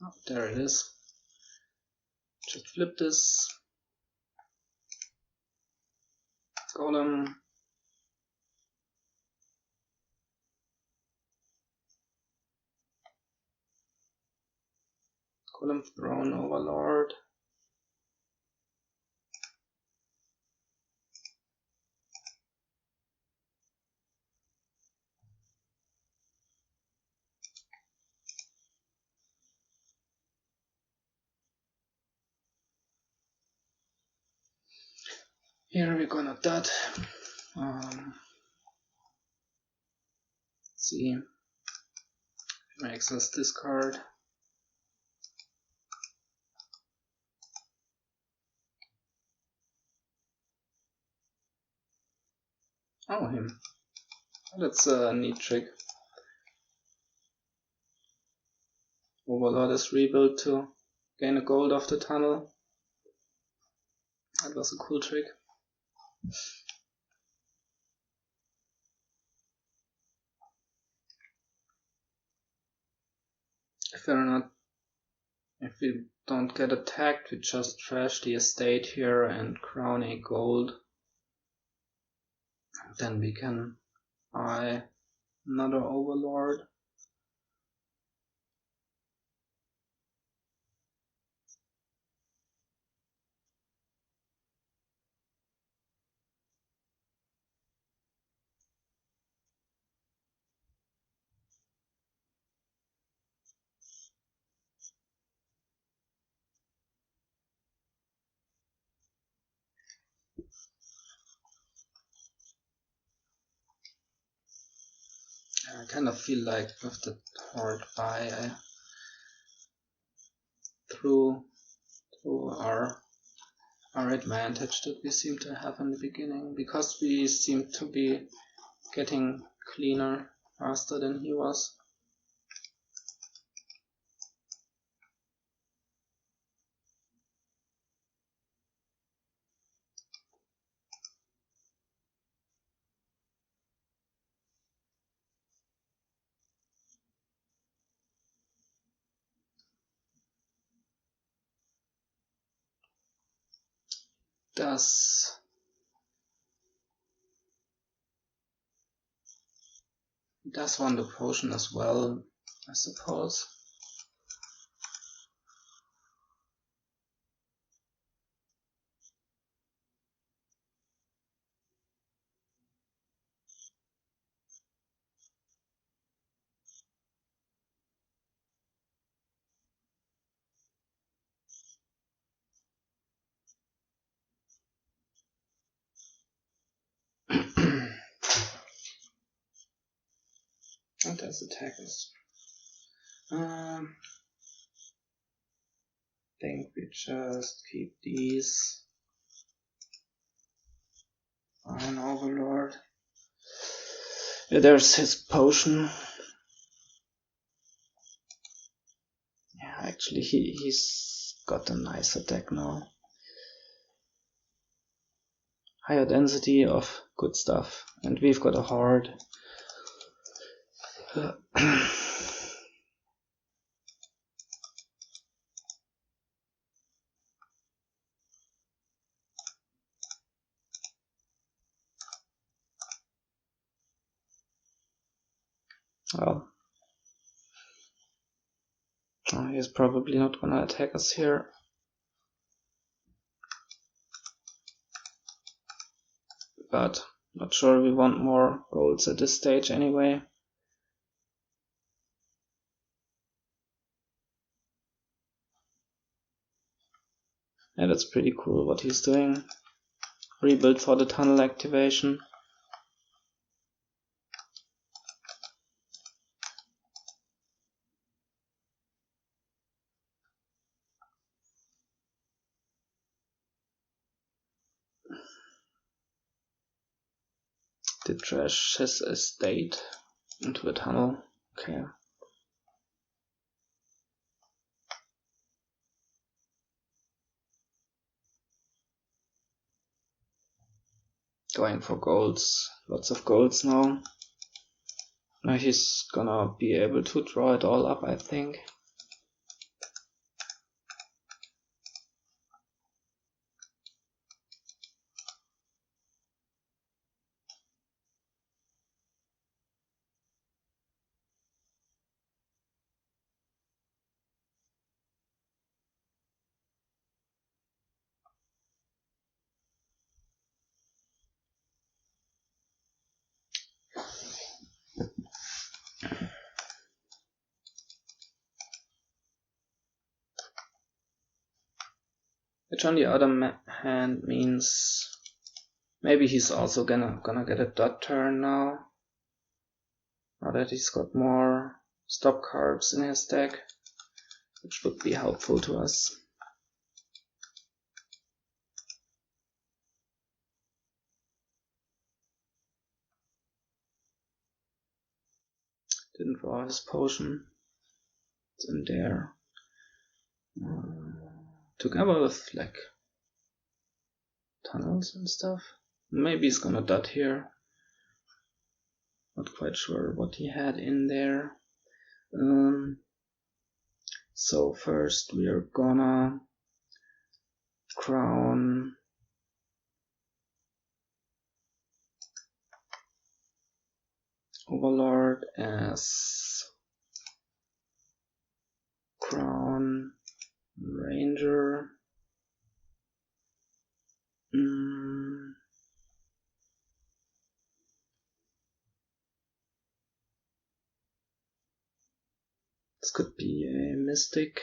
Oh, there it is. Just flip this. Golem. Golem throne overlord. Here we're gonna dot. Let's see. Makes us discard. Oh, him. That's a neat trick. Overlord is rebuilt to gain a gold off the tunnel. That was a cool trick. If we don't get attacked, we just trash the estate here and crown a gold. Then we can buy another overlord. I kind of feel like with the hard buy, I threw our advantage that we seem to have in the beginning, because we seem to be getting cleaner faster than he was. does want the potion as well, I suppose. And there's attackers. Think we just keep these. Fine, Overlord. Yeah, there's his potion. Yeah, actually he's got a nicer deck now. Higher density of good stuff. And we've got a horde. Well, he's probably not gonna attack us here. But not sure we want more golds at this stage anyway. Yeah, that's pretty cool what he's doing. Rebuild for the tunnel activation. To trash his estate into a tunnel. Okay. Going for golds. Lots of golds now. Now he's gonna be able to draw it all up, I think. Which on the other hand means maybe he's also gonna get a dot turn now. Now that he's got more stop cards in his deck, which would be helpful to us. Didn't draw his potion. It's in there. Together with like tunnels and stuff. Maybe he's gonna dot here. Not quite sure what he had in there. So first we are gonna crown Overlord as crown Ranger. This could be a Mystic.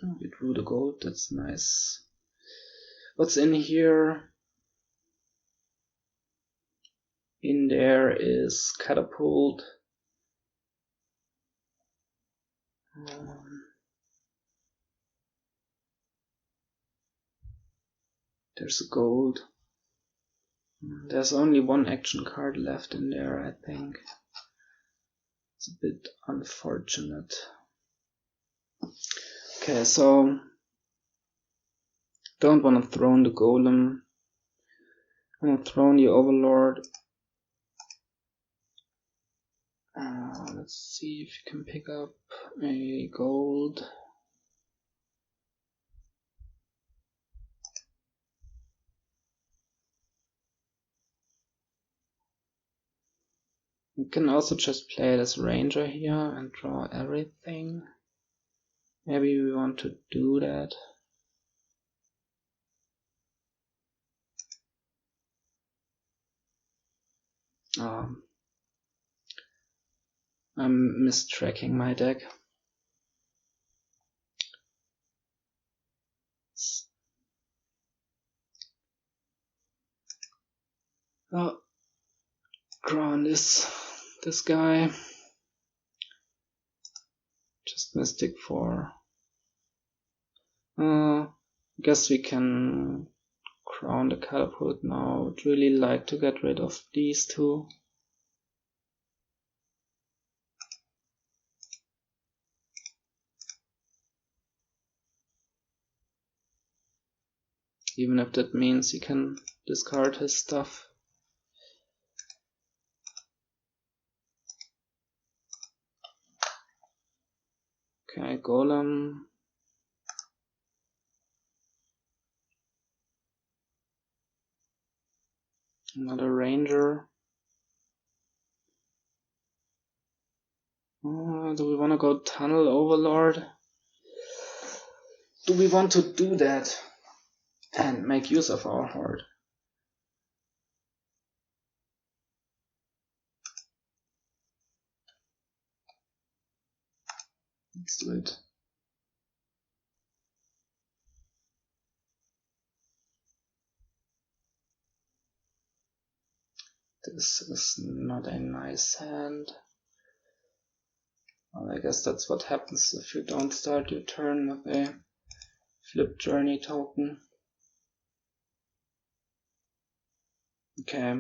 Oh, we drew the gold, that's nice. What's in here? In there is Catapult. There's a gold. There's only one action card left in there, I think. It's a bit unfortunate. Okay, so don't want to throw in the Golem. I'm gonna throw in the Overlord. Let's see if you can pick up a gold. You can also just play it as ranger here and draw everything. Maybe we want to do that. I'm mistracking my deck. Oh, Crown this guy. Just Mystic for. Guess we can crown the catapult now. Would really like to get rid of these two. Even if that means he can discard his stuff. Okay, Golem. Another ranger. Do we want to go Tunnel Overlord? Do we want to do that and make use of our horde? Let's do it. This is not a nice hand. Well, I guess that's what happens if you don't start your turn with a flip journey token. Okay,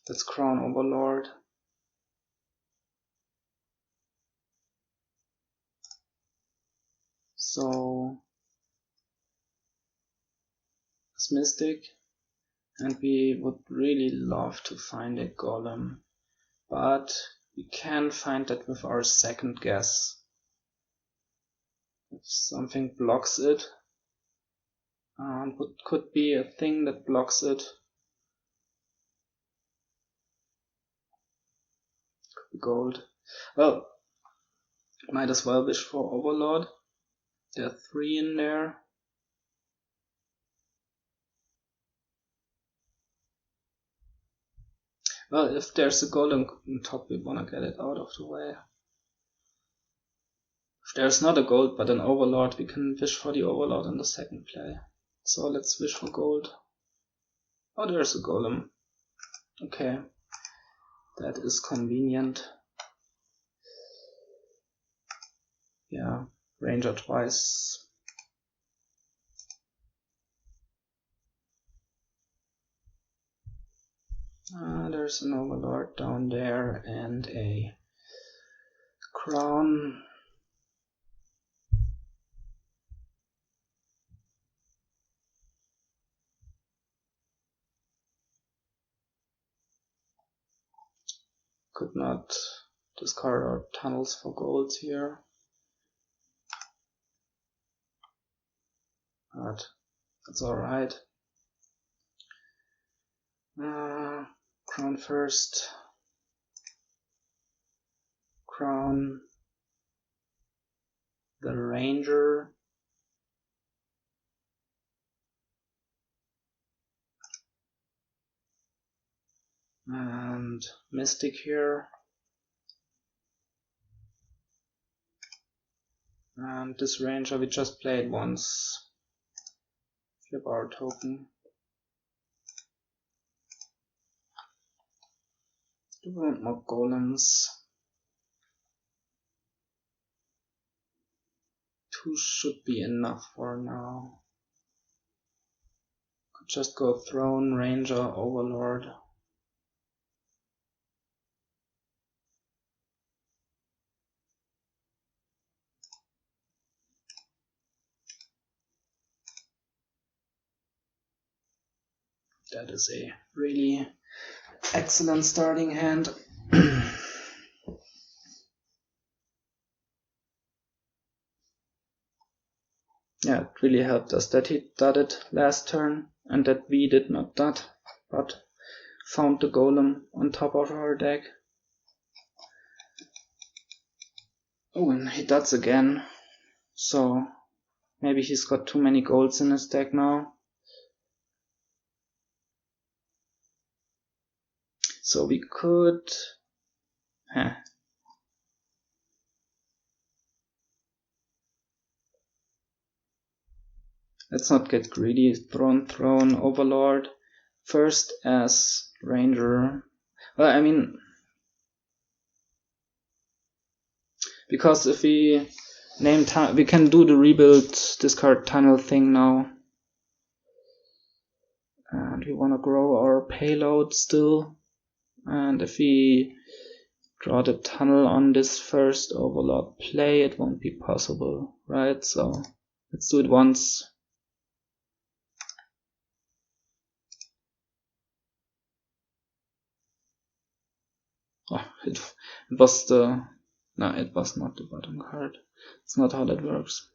let's crown Overlord. So, it's Mystic, and we would really love to find a Golem, but we can find that with our second guess. If something blocks it, and what could be a thing that blocks it, could be gold. Well, might as well wish for Overlord. There are 3 in there. Well, if there's a golem on top, we wanna get it out of the way. If there's not a gold but an overlord, we can wish for the overlord in the second play. So let's wish for gold. Oh, there's a golem. Okay, that is convenient. Yeah, ranger twice. There's an overlord down there and a crown. Could not discard our tunnels for golds here. But that's alright. Crown first. Crown the ranger. And Mystic here. And this ranger we just played once. Flip our token. Do we want more golems? 2 should be enough for now. Could just go throne, ranger, overlord. That is a really excellent starting hand. really helped us that he did it last turn and that we did not that, but found the golem on top of our deck. Oh, and he does again, so maybe he's got too many golds in his deck now. So we could... Let's not get greedy. Throne Overlord first as Ranger. Well, I mean, because if we name we can do the rebuild discard tunnel thing now, and we want to grow our payload still. And if we draw the tunnel on this first Overlord play, it won't be possible, right? So let's do it once. Oh, it was the... No, it was not the bottom card. It's not how that works.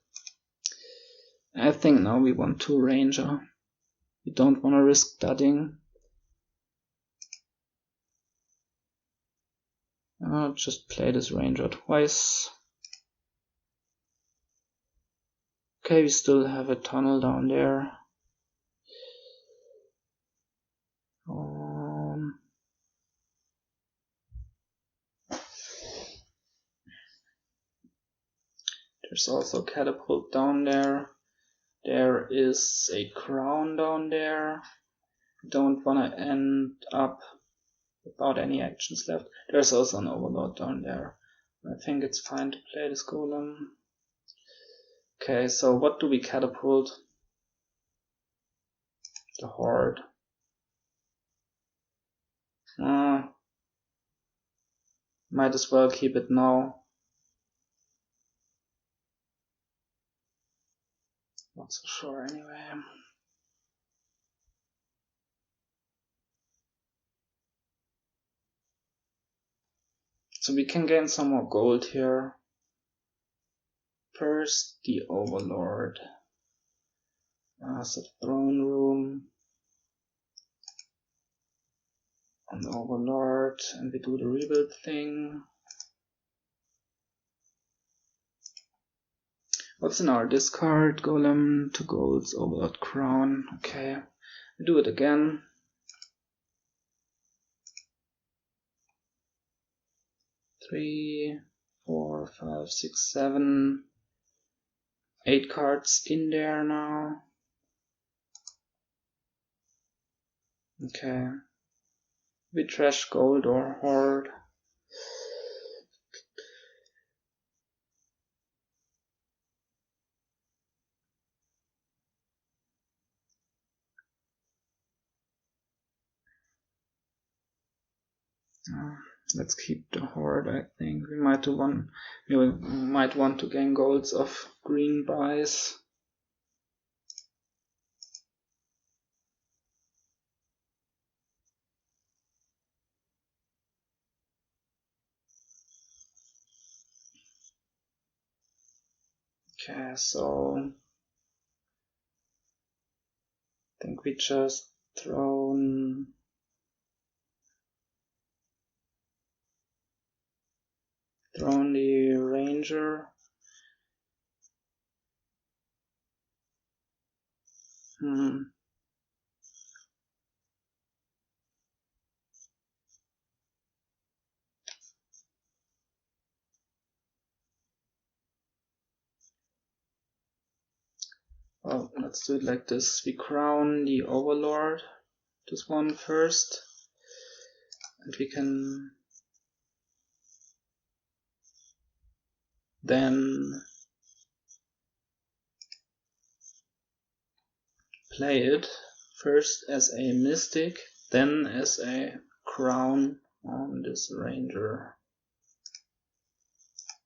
I think now we want 2 Ranger. We don't want to risk dudding. I'll just play this Ranger twice. Okay, we still have a tunnel down there. There's also catapult down there. There is a crown down there. Don't want to end up without any actions left. There's also an Overlord down there. I think it's fine to play this Golem. Okay, so what do we catapult? The Horde. Might as well keep it now. Not so sure anyway. So we can gain some more gold here. First, the Overlord. As a throne room. On the Overlord, and we do the rebuild thing. What's in our discard? Golem, 2 golds, Overlord crown. Okay, we do it again. Three, 4, 5, 6, 7, 8 cards in there now. Okay, we trash gold or Horde. Let's keep the Horde, I think. We might want to gain golds of green buys. Okay, so I think we just thrown the Ranger. Well, let's do it like this. We crown the Overlord, this one first, and we can then play it first as a Mystic, then as a crown on this Ranger.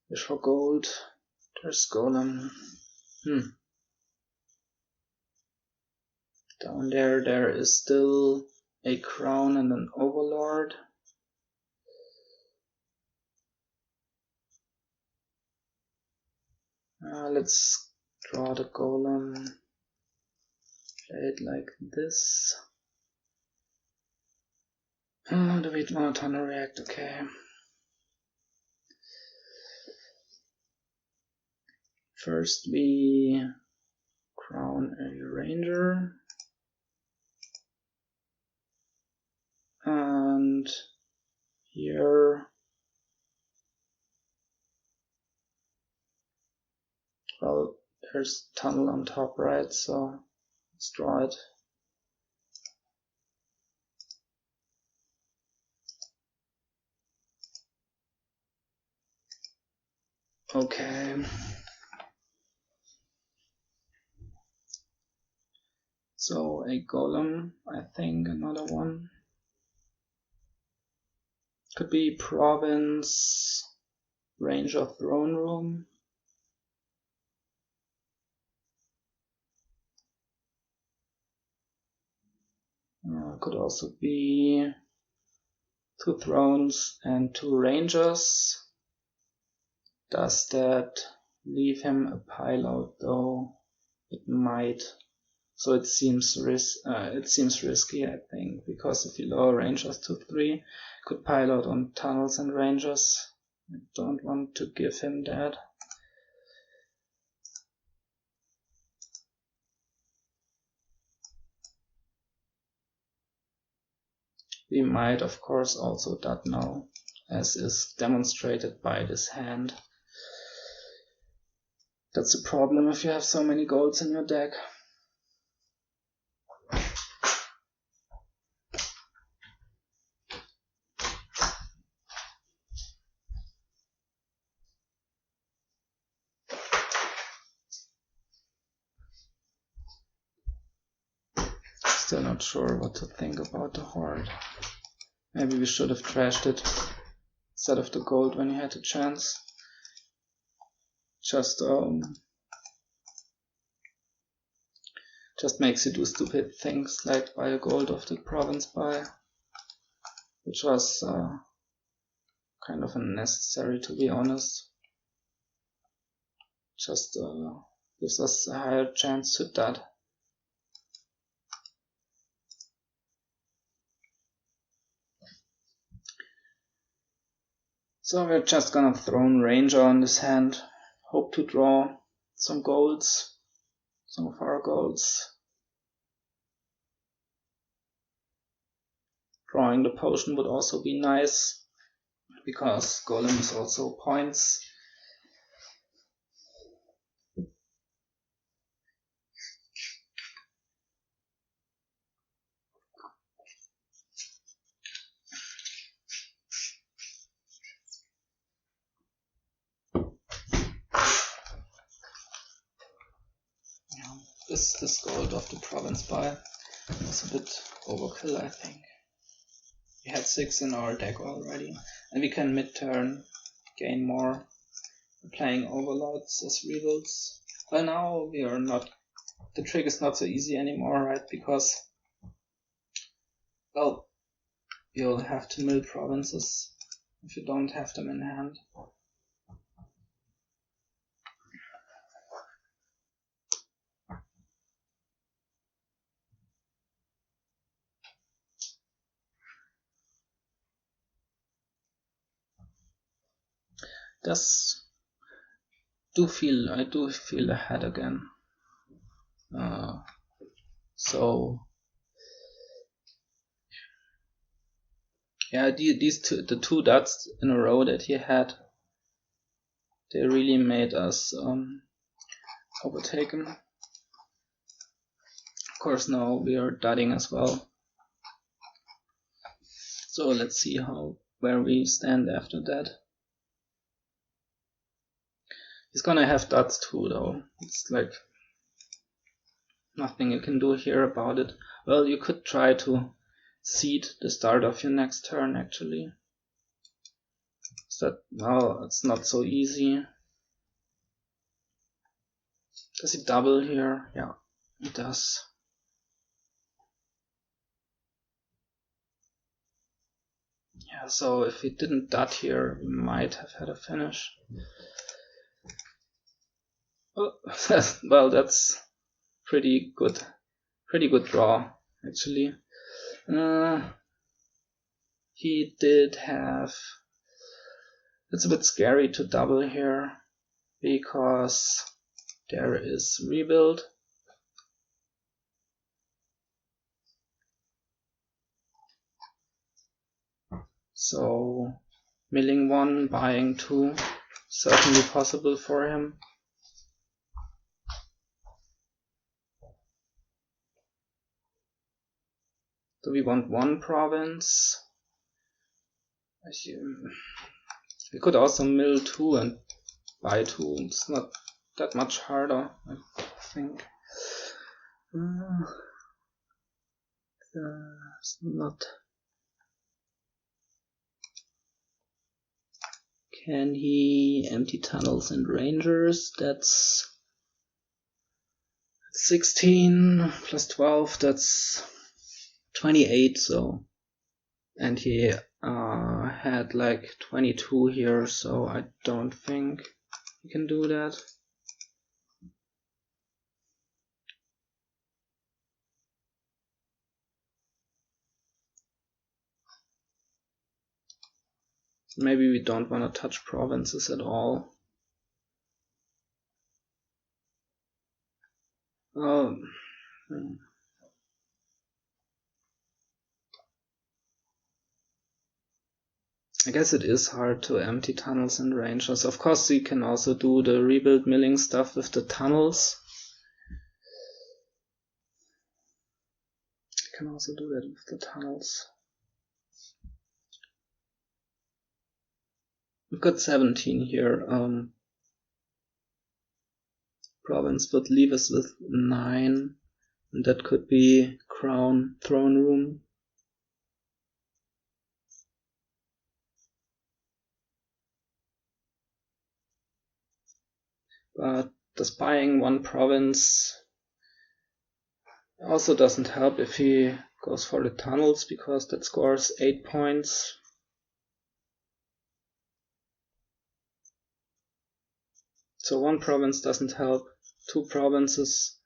Wish for gold. There's Golem. Down there is still a crown and an Overlord. Let's draw the golem, play it like this. The wait monotone react, okay. First we crown a ranger. And here, well, there's tunnel on top, right? So let's draw it. Okay. So a golem, I think, another one. Could be province, ranger, throne room. Could also be 2 thrones and 2 rangers. Does that leave him a pile out though? It might. So it seems risky, I think, because if you lower rangers to 3, could pile out on tunnels and rangers. I don't want to give him that. We might, of course, also dot now, as is demonstrated by this hand. That's a problem if you have so many golds in your deck. Still not sure what to think about the horde. Maybe we should have trashed it instead of the gold when you had the chance. Just makes you do stupid things like buy a gold of the province buy, which was kind of unnecessary, to be honest. Just gives us a higher chance to dot. So we're just gonna throw ranger on this hand, hope to draw some golds, some of our golds. Drawing the potion would also be nice, because golem is also points. This gold of the province buy was a bit overkill, I think. We had 6 in our deck already, and we can mid-turn gain more. We're playing overlords as rebuilds. Well, now we are not. The trick is not so easy anymore, right? Because, well, you'll have to mill provinces if you don't have them in hand. I do feel ahead again. So yeah, the 2 dots in a row that he had, they really made us overtaken. Of course, now we are dotting as well. So let's see where we stand after that. He's gonna have dots too, though. It's like nothing you can do here about it. Well, you could try to seed the start of your next turn, actually. Well, it's not so easy. Does he double here? Yeah, he does. Yeah, so if he didn't dot here, we might have had a finish. Oh, well, that's pretty good draw, actually. He did have... It's a bit scary to double here, because there is rebuild. So milling 1, buying 2, certainly possible for him. Do we want 1 province? We could also mill 2 and buy 2. It's not that much harder, I think. It's not. Can he empty tunnels and rangers? That's 16 plus 12, that's 28, so. And he had like 22 here, so I don't think he can do that. Maybe we don't want to touch provinces at all. I guess it is hard to empty tunnels and rangers. Of course, you can also do the rebuild milling stuff with the tunnels. You can also do that with the tunnels. We've got 17 here. Province would leave us with 9. And that could be crown, throne room. But just buying 1 province also doesn't help if he goes for the tunnels, because that scores 8 points. So 1 province doesn't help. 2 provinces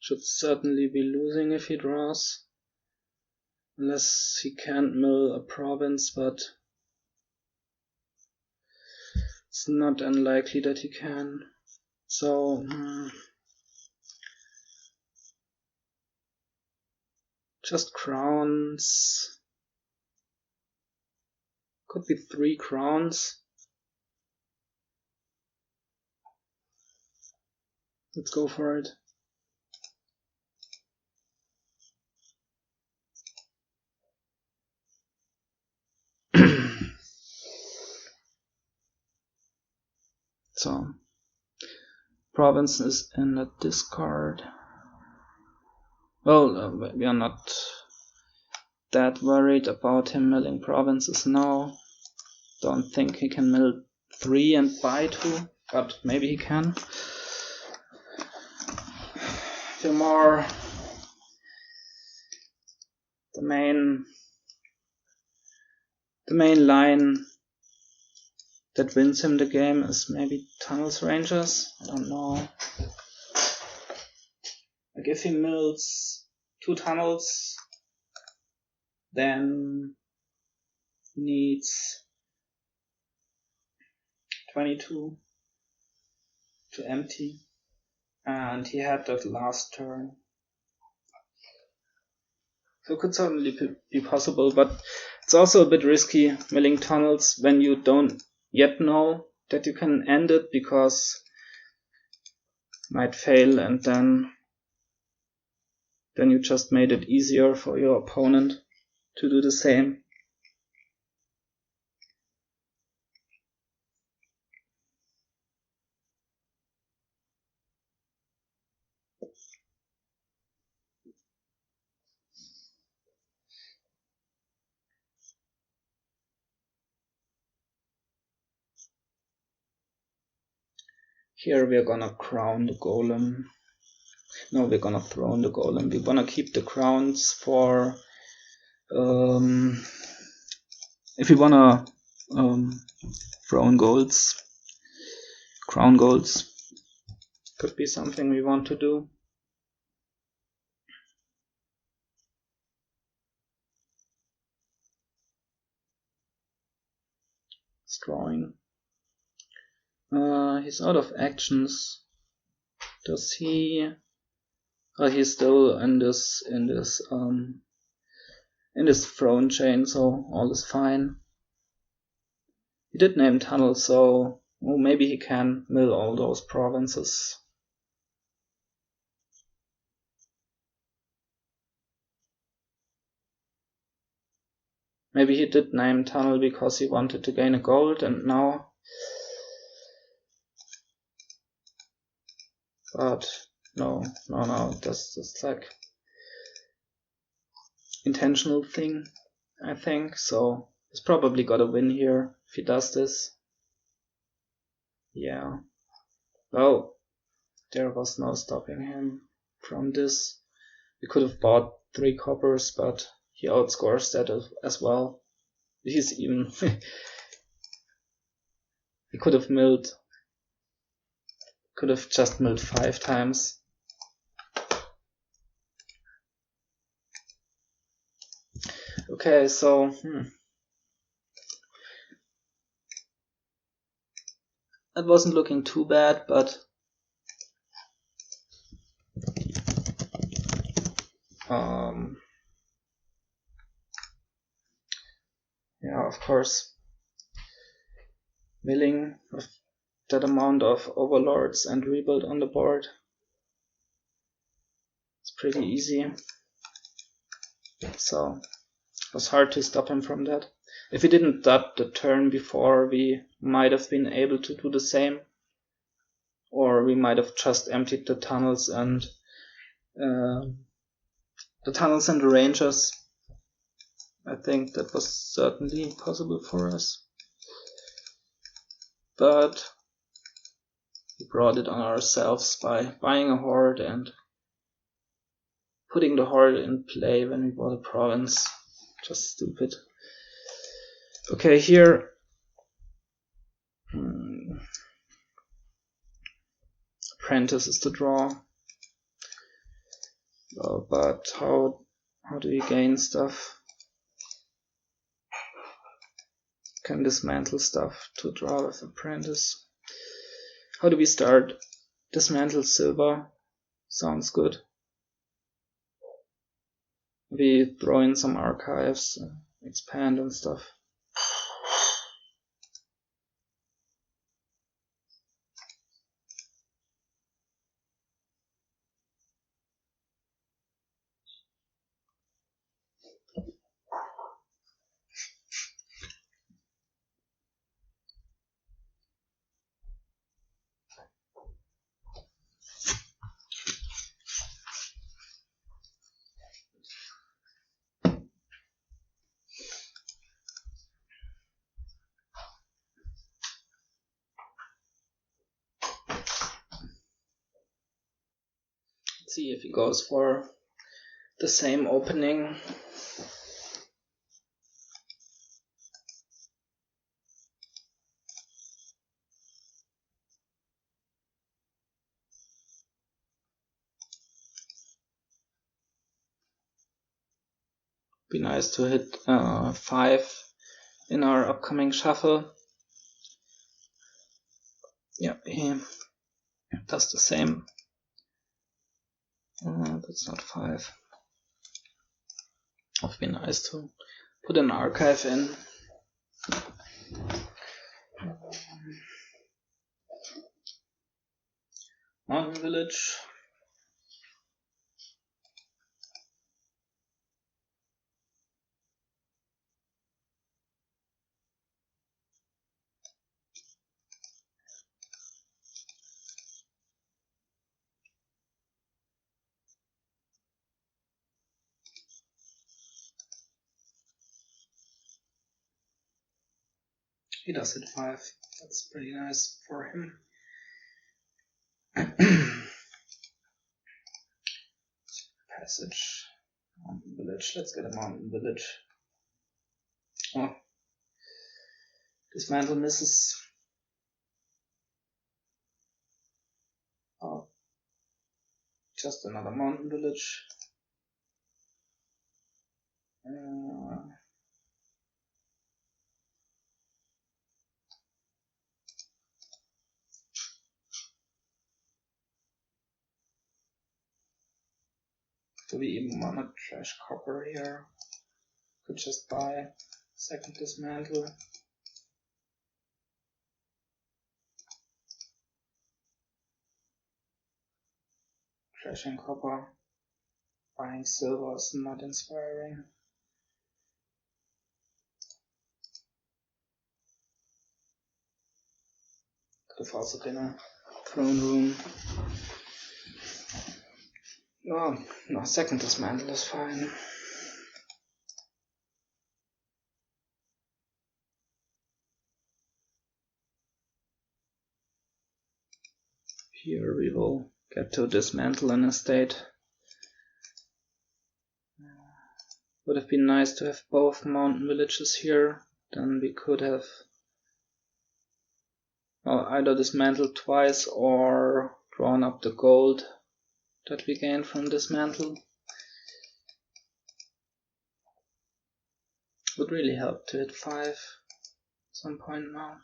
should certainly be losing if he draws. Unless he can't mill a province, but it's not unlikely that he can. So just crowns. Could be 3 crowns. Let's go for it. So, province is in the discard. Well, we are not that worried about him milling provinces now. Don't think he can mill 3 and buy 2, but maybe he can. Feel more the main line that wins him the game is maybe tunnels rangers. I don't know. Like if he mills 2 tunnels, then he needs 22 to empty, and he had that last turn. So it could certainly be possible, but it's also a bit risky milling tunnels when you don't yet know that you can end it, because it might fail, and then you just made it easier for your opponent to do the same. Here we're gonna crown the golem. No, we're gonna throne the golem. We wanna keep the crowns for if we wanna throne golds. crown golds. Could be something we want to do. Drawing. He's out of actions. Does he? He's still in this throne chain, so all is fine. He did name Tunnel, so maybe he can mill all those provinces. Maybe he did name Tunnel because he wanted to gain a gold, and now. But no, that's like intentional thing, I think. So he's probably got a win here if he does this. Yeah. Well, there was no stopping him from this. We could have bought 3 coppers, but he outscores that as well. He's even he could have just milled 5 times. Okay, so it wasn't looking too bad, but yeah, of course, milling with that amount of overlords and rebuild on the board, it's pretty easy. So it was hard to stop him from that. If he didn't dot the turn before, we might have been able to do the same, or we might have just emptied the tunnels and the rangers. I think that was certainly possible for us, but we brought it on ourselves by buying a horde and putting the horde in play when we bought a province. Just stupid. Okay, here Apprentice is the draw. But how do we gain stuff? Can dismantle stuff to draw with Apprentice. How do we start? Dismantle silver. Sounds good. We throw in some archives, expand and stuff. See if he goes for the same opening. Be nice to hit 5 in our upcoming shuffle. Yeah, he does the same. That's not 5. It would be nice to put an archive in. Mountain Village. He does hit 5. That's pretty nice for him. Passage. Mountain Village. Let's get a Mountain Village. Oh. Dismantle misses. just another mountain village. Do we even want to trash copper here? Could just buy second dismantle. Trashing copper. Buying silver is not inspiring. Could have also been a throne room. No, second dismantle is fine. Here we will get to dismantle an estate. Would have been nice to have both mountain villages here. Then we could have either dismantled twice or drawn up the gold that we gained from dismantle. Would really help to hit 5 at some point now.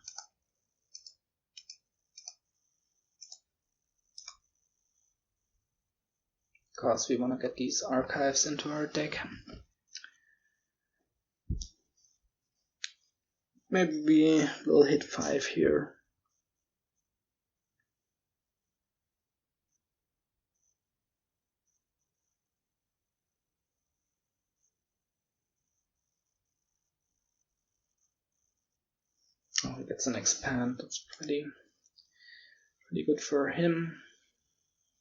Because we want to get these archives into our deck. Maybe we will hit 5 here. Oh, he gets an expand. That's pretty good for him.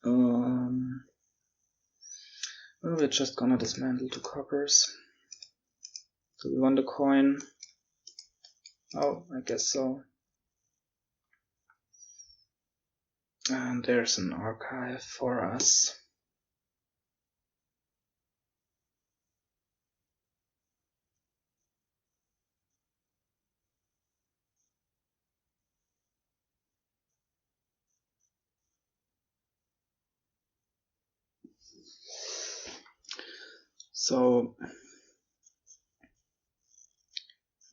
Well, we're just gonna dismantle 2 coppers. Do we want a coin? Oh, I guess so. And there's an archive for us. So, I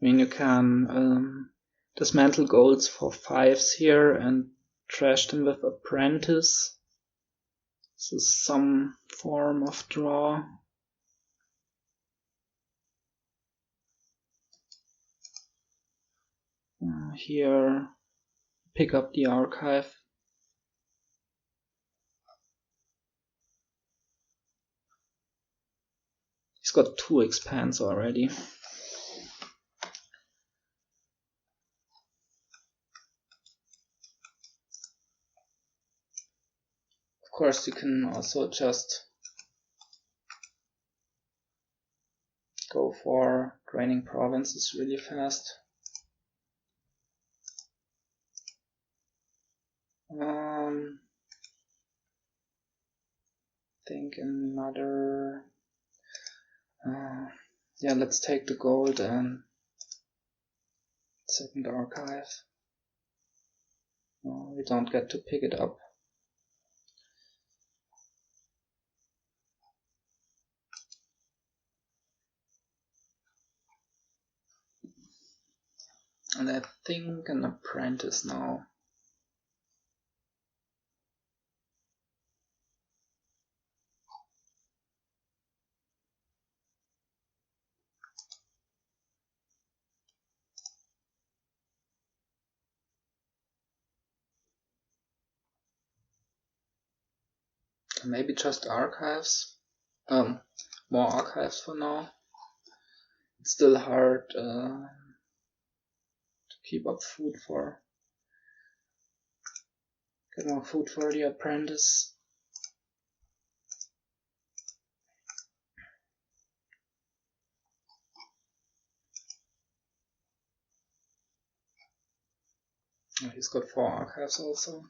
mean, you can dismantle golds for 5s here and trash them with Apprentice. This is some form of draw. Here, pick up the archive. He's got 2 expands already. Of course, you can also just go for draining provinces really fast. Think another. Yeah, let's take the gold and second archive. We don't get to pick it up. And I think an apprentice now. Maybe just archives. More archives for now. It's still hard to keep up food for. Get more food for the apprentice. Oh, he's got 4 archives also.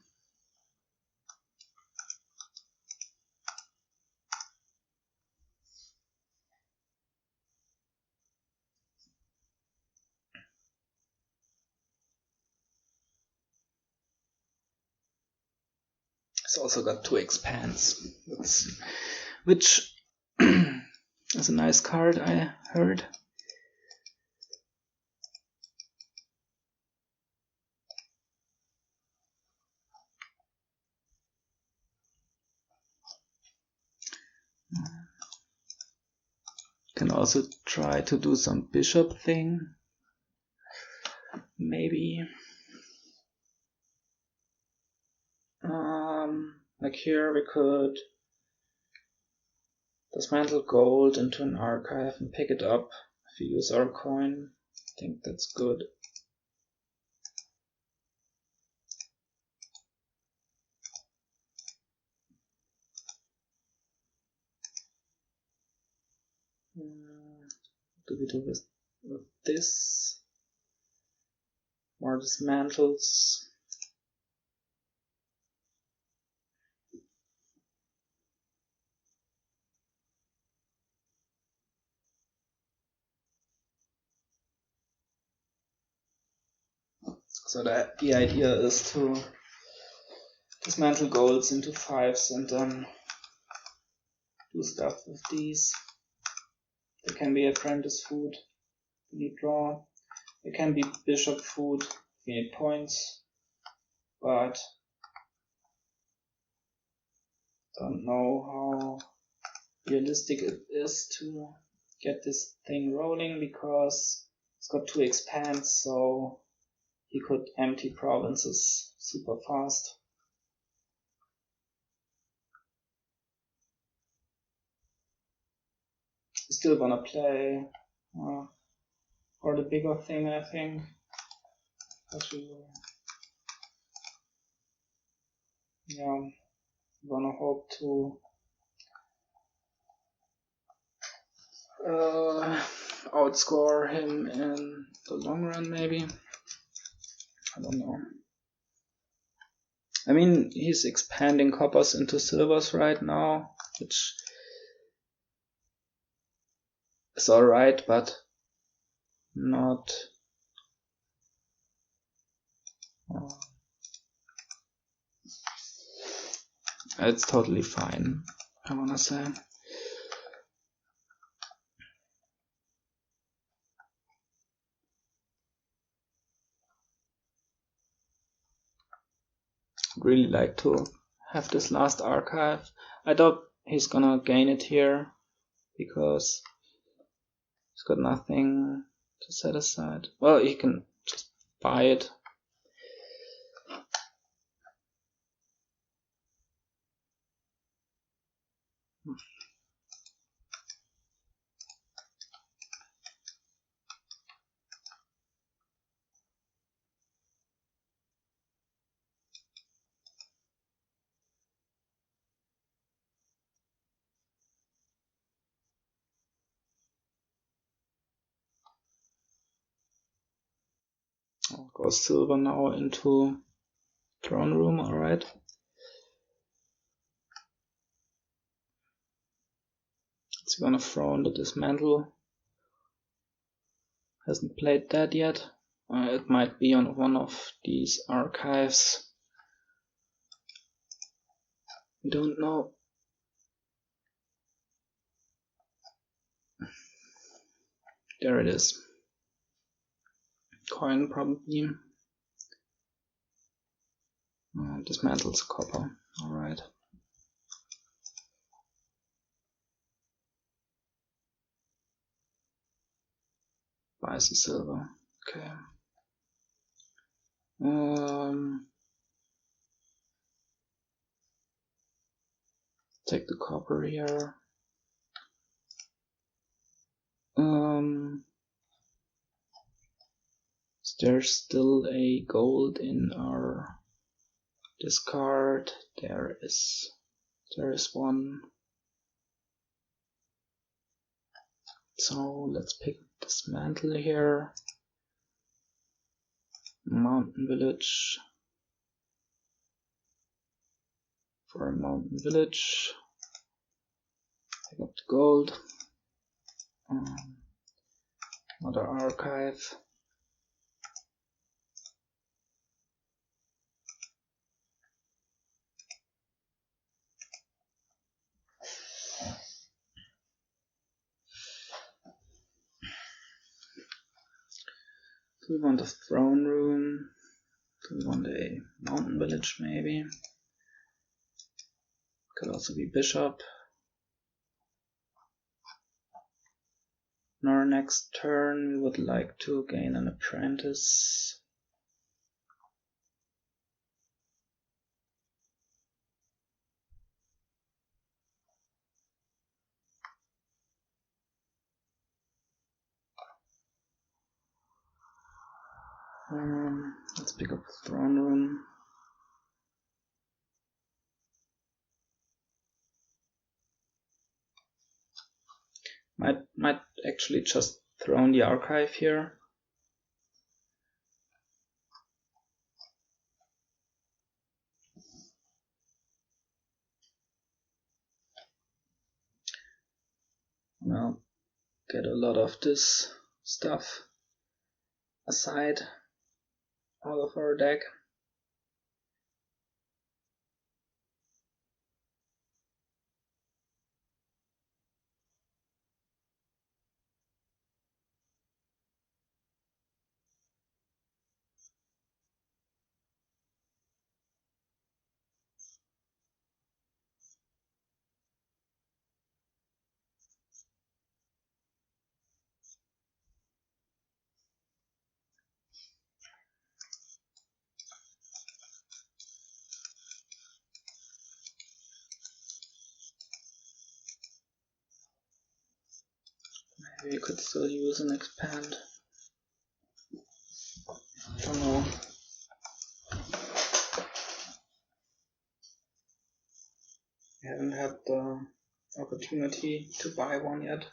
It's also got 2 expands, which is a nice card, I heard. Can also try to do some bishop thing, maybe. Like here we could dismantle gold into an archive and pick it up if we use our coin. I think that's good. What do we do with this? More dismantles. So the idea is to dismantle golds into 5s and then do stuff with these. They can be apprentice food, we need draw. They can be bishop food, we need points. But don't know how realistic it is to get this thing rolling, because it's got 2 expands, so he could empty provinces super fast. Still gonna play for the bigger thing, I think. Yeah, I'm gonna hope to outscore him in the long run, maybe. I don't know. I mean, he's expanding coppers into silvers right now, which is alright, but not. It's totally fine, I wanna say. Really like to have this last archive. I doubt he's gonna gain it here, because he's got nothing to set aside. Well, he can just buy it. Goes silver now into throne room, alright. It's gonna throw on the dismantle. Hasn't played that yet. It might be on one of these archives. We don't know. There it is. Coin probably. Dismantles copper. Alright. Buys the silver. Okay. Take the copper here. There's still a gold in our discard. There is one. So let's pick Dismantle here. Mountain Village. For a mountain village. Pick up the gold. Another archive. Do we want a throne room? Do we want a mountain village maybe? Could also be bishop. On our next turn we would like to gain an apprentice. Let's pick up a throne room. Might actually just throw the archive here. Now get a lot of this stuff aside out of our deck. Maybe we could still use an expand. Don't know. I haven't had the opportunity to buy one yet.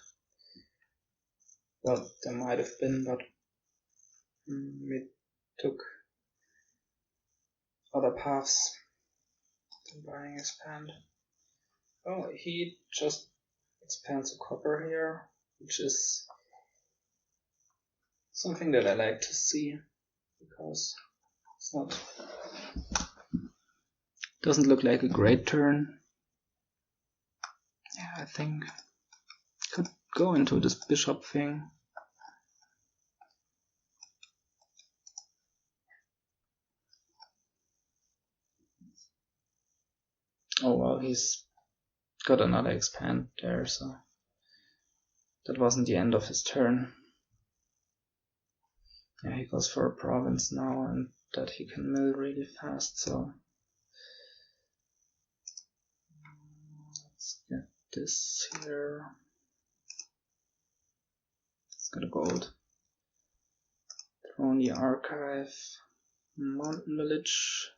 Well, there might have been, but we took other paths to buying expand. Oh, he just expands a copper here, which is something that I like to see, because it's not, doesn't look like a great turn. Yeah, I think could go into this bishop thing. Oh well, he's got another expand there, so that wasn't the end of his turn. Yeah, he goes for a province now, and that he can mill really fast, so let's get this here. Let's get a gold. Throw in the archive. Mountain village.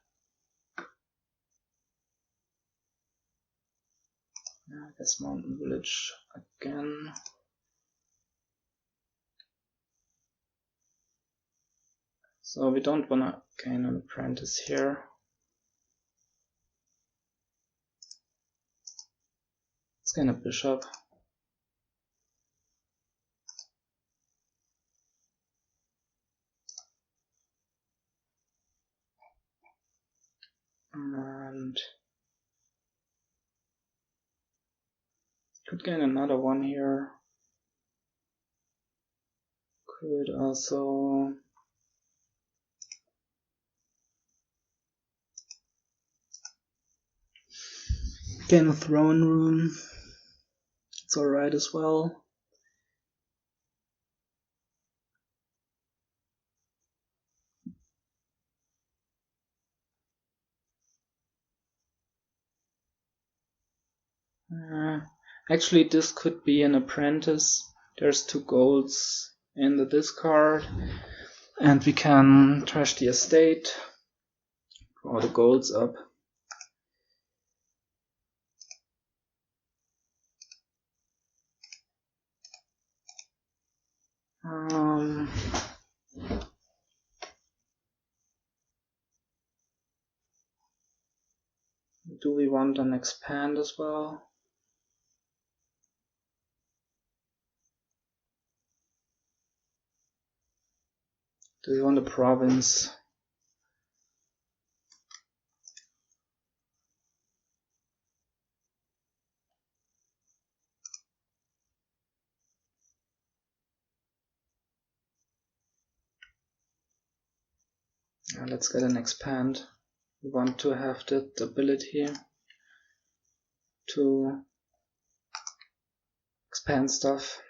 Yeah, I guess mountain village again. So we don't wanna gain an apprentice here. Let's gain a bishop. And could gain another one here. Could also gain a throne room. It's alright as well. Actually, this could be an apprentice. There's 2 golds in the discard, and we can trash the estate, draw the golds up. Do we want an expand as well? Do we want a province? Let's get an expand. We want to have that ability to expand stuff.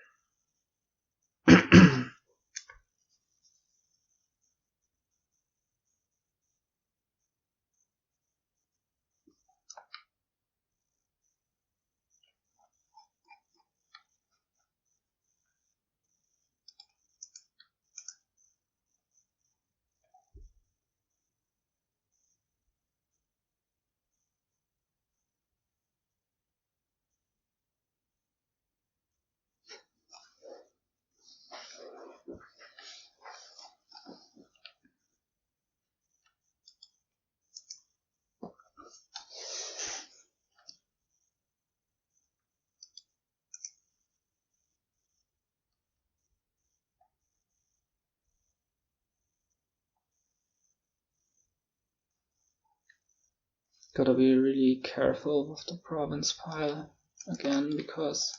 Gotta be really careful with the province pile again, because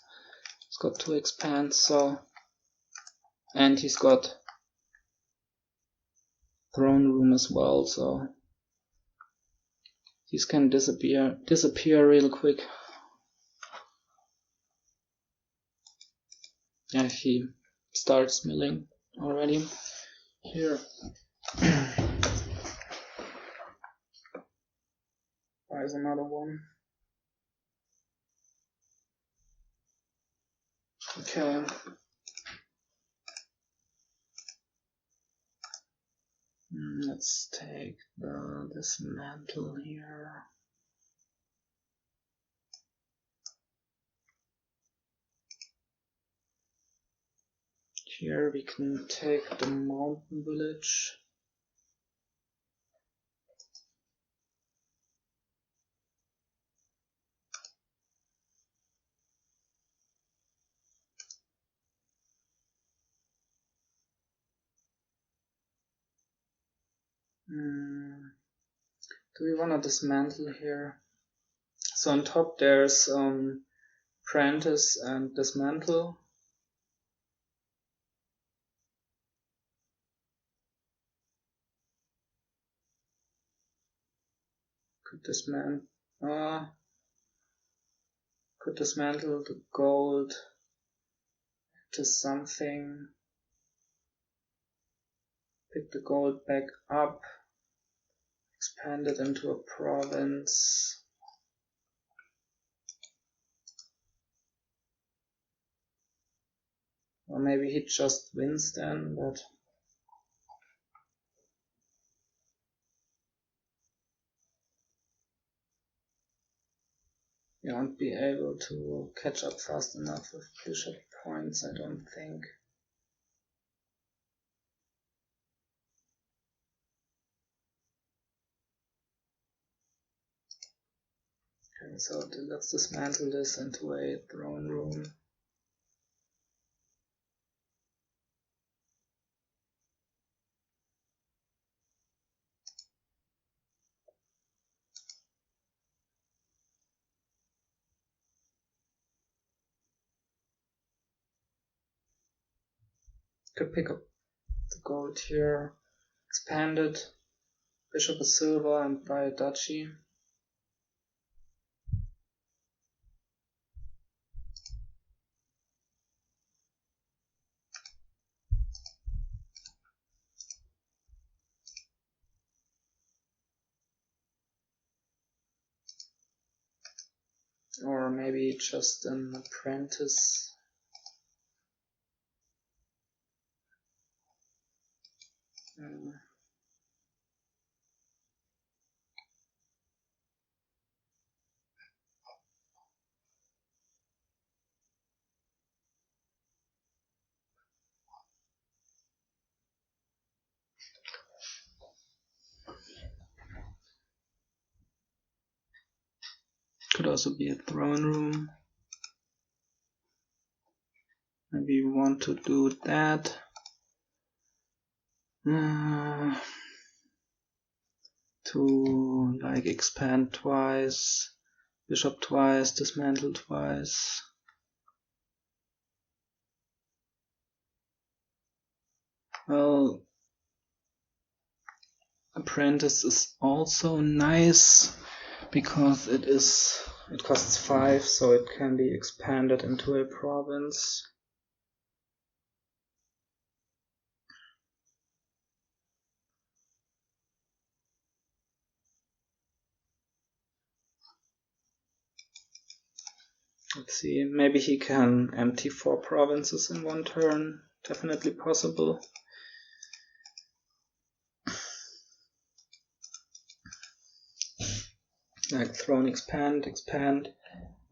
he's got 2 expands, so, and he's got throne room as well, so these can disappear real quick. Yeah, he starts milling already here. There's another one. Okay. Let's take the Dismantle here. Here we can take the mountain village. Do we want to dismantle here? So on top there's Apprentice and Dismantle. Could dismantle the gold to something. Pick the gold back up. Expand it into a province. Or maybe he just wins then, but you won't be able to catch up fast enough with bishop points, I don't think. Okay, so let's dismantle this into a throne room. Could pick up the gold here, expand it, bishop is silver and buy a duchy. Or maybe just an apprentice. Could also be a throne room. Maybe we want to do that. To like expand twice, bishop twice, dismantle twice. Well, Apprentice is also nice because it costs 5, so it can be expanded into a province. Let's see, maybe he can empty 4 provinces in one turn. Definitely possible. Like throne, expand.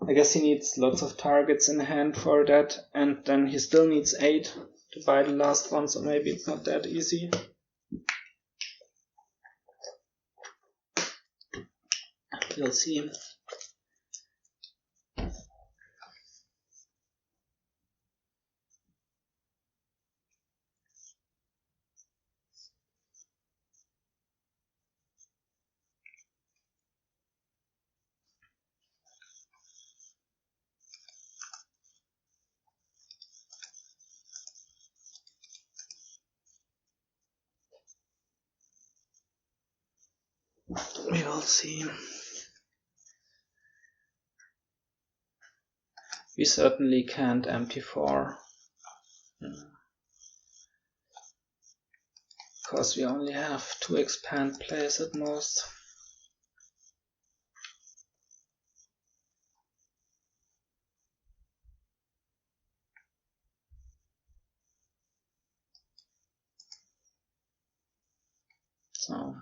I guess he needs lots of targets in hand for that, and then he still needs 8 to buy the last one, so maybe it's not that easy. We'll see. We will see. We certainly can't empty 4. Because we only have 2 expand plays at most. So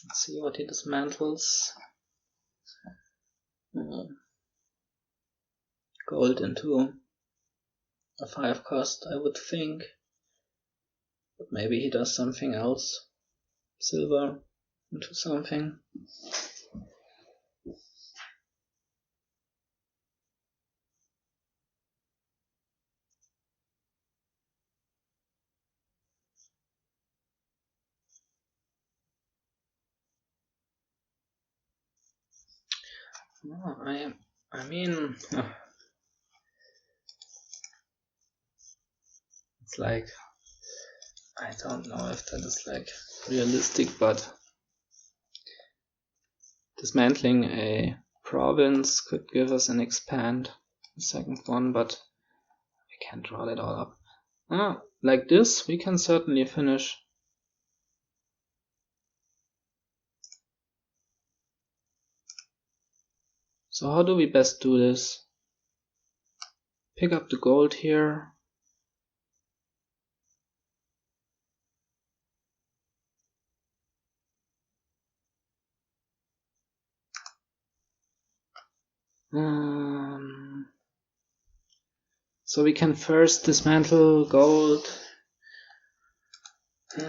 let's see what he dismantles. Gold into a 5 cost, I would think. But maybe he does something else. Silver into something. Oh, I mean, it's like, I don't know if that is like realistic, but dismantling a province could give us an expand, the second one, but we can't draw that all up. Like this, we can certainly finish. So how do we best do this? Pick up the gold here. So we can first dismantle gold. We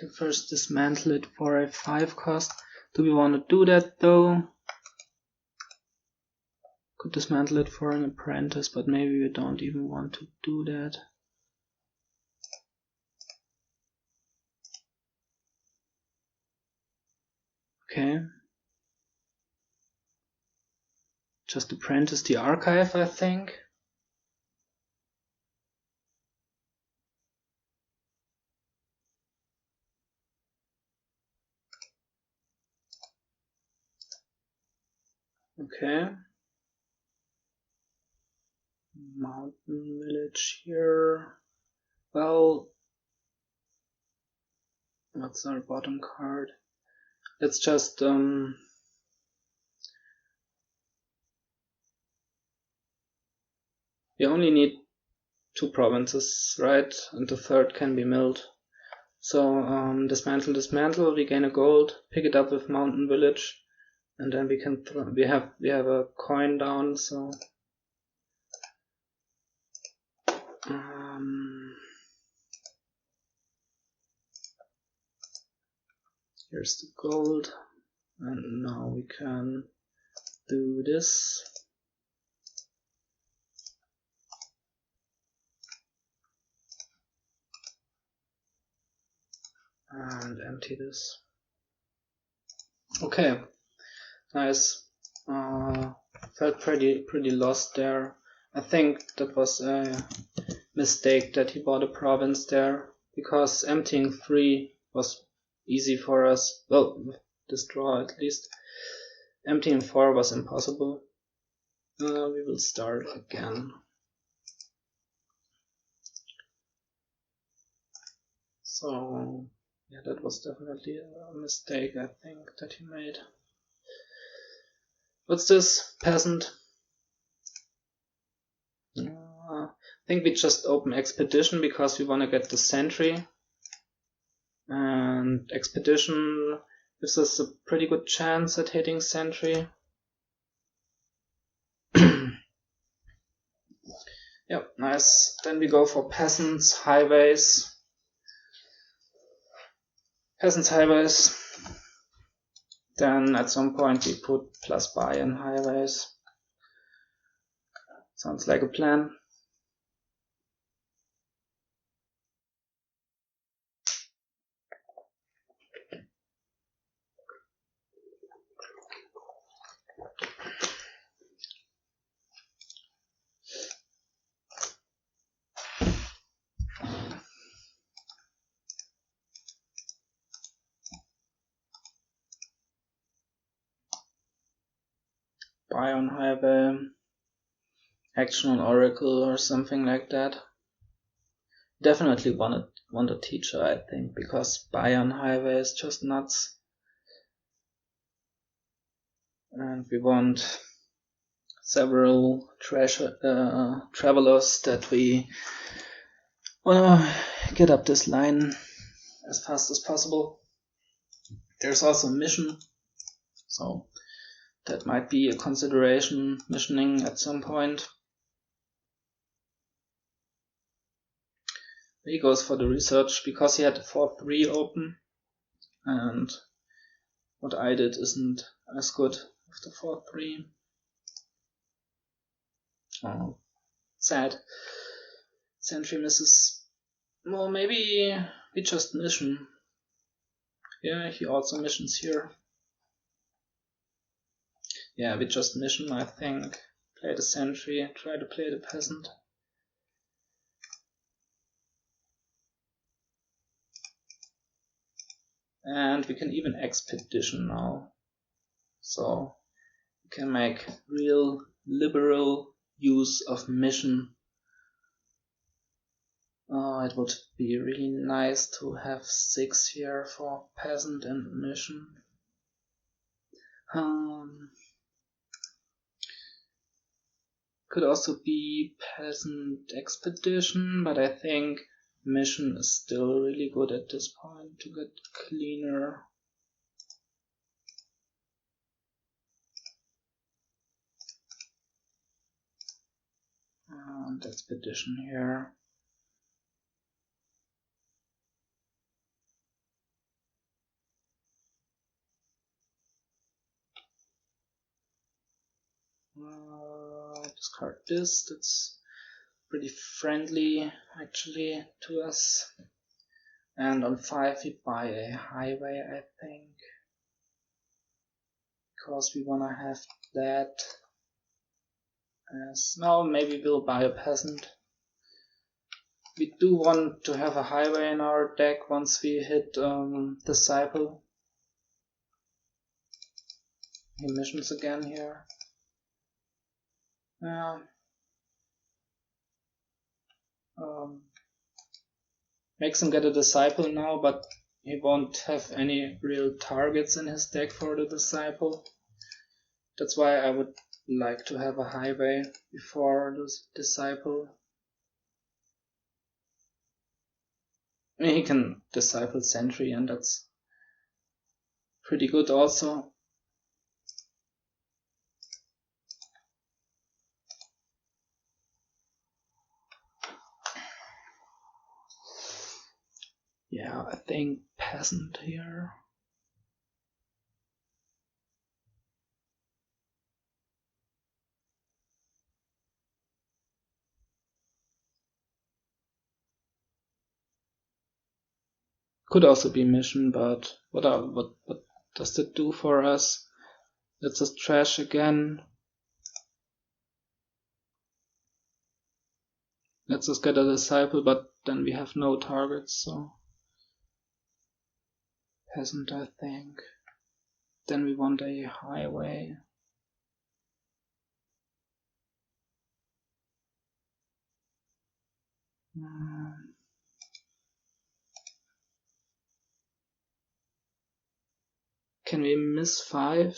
can first dismantle it for a 5 cost. Do we want to do that though? Could dismantle it for an apprentice, but maybe we don't even want to do that. Okay. Just apprentice the archive, I think. Okay. Mountain village here. Well, what's our bottom card? Let's just we only need 2 provinces, right? And the third can be milled. So dismantle, we gain a gold, pick it up with mountain village, and then we can we have a coin down, so here's the gold, and now we can do this. And empty this. Okay, nice. Felt pretty lost there. I think that was a mistake that he bought a province there, because emptying 3 was easy for us. Well, destroy at least. Emptying 4 was impossible. We will start again. So yeah, that was definitely a mistake, I think, that he made. What's this? Peasant? I think we just open Expedition because we want to get the Sentry. And Expedition gives us a pretty good chance at hitting Sentry. Yep, nice. Then we go for Peasants, Highways. Peasants, Highways. Then at some point we put plus buy in Highways. Sounds like a plan. Buy on Highway, action on Oracle or something like that. Definitely want a teacher, I think, because buy on Highway is just nuts. And we want several travelers that we wanna get up this line as fast as possible. There's also a mission, so that might be a consideration, missioning at some point. He goes for the research because he had the 4-3 open, and what I did isn't as good with the 4-3. Oh, sad. Sentry misses. Well, maybe we just mission. Yeah, he also missions here. Yeah, we just mission, I think. Play the Sentry, try to play the Peasant. And we can even Expedition now. So we can make real liberal use of mission. Oh, it would be really nice to have 6 here for Peasant and mission. Could also be Peasant Expedition, but I think mission is still really good at this point to get cleaner. And Expedition here. Discard this, that's pretty friendly actually to us. And on 5 we buy a Highway, I think, because we wanna have that as, no, maybe we'll buy a Peasant. We do want to have a Highway in our deck once we hit Disciple. He missions again here. Yeah. Makes him get a Disciple now, but he won't have any real targets in his deck for the Disciple. That's why I would like to have a Highway before the Disciple. I mean, he can Disciple Sentry, and that's pretty good also. Yeah, I think Peasant here. Could also be mission, but what does it do for us? Let's just trash again. Let's just get a Disciple, but then we have no targets, so Peasant, I think. Then we want a highway. Can we miss 5?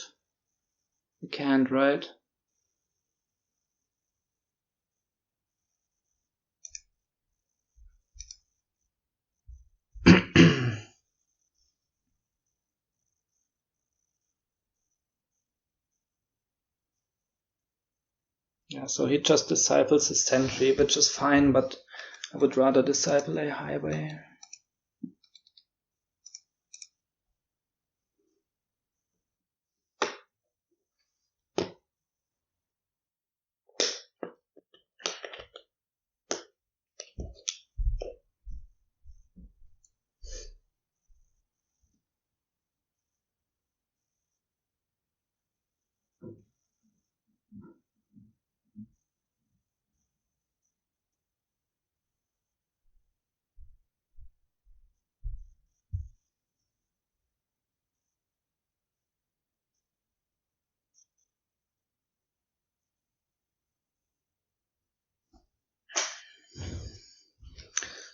We can't, right? Yeah, so he just disciples his sentry, which is fine, but I would rather disciple a highway.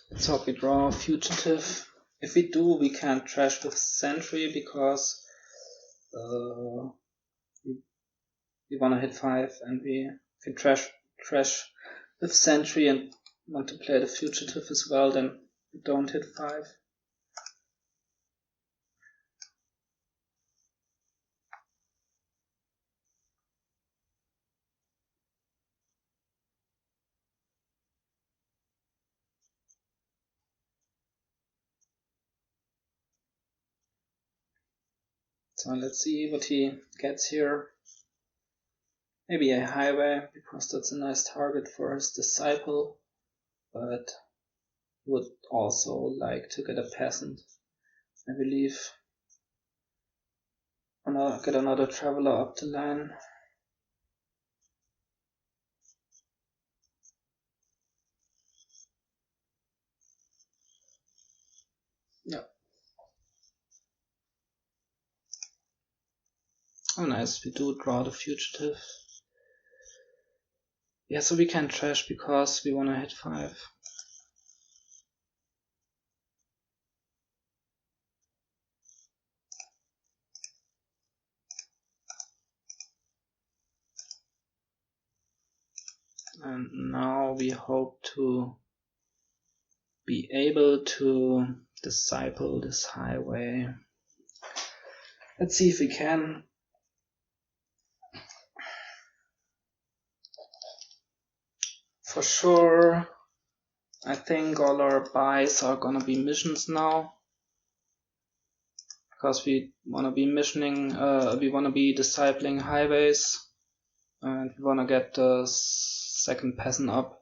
Let's hope we draw a fugitive. If we do, we can't trash with sentry because we want to hit 5, and if we trash with sentry and want to play the fugitive as well, then we don't hit 5. So let's see what he gets here. Maybe a highway, because that's a nice target for his disciple, but he would also like to get a peasant, I believe. Get another traveler up the line. Yeah. Oh nice, we do draw the fugitive. Yeah, so we can trash because we want to hit 5. And now we hope to be able to disciple this highway. Let's see if we can. For sure, I think all our buys are gonna be missions now, because we wanna be missioning. We wanna be discipling highways, and we wanna get the second peasant up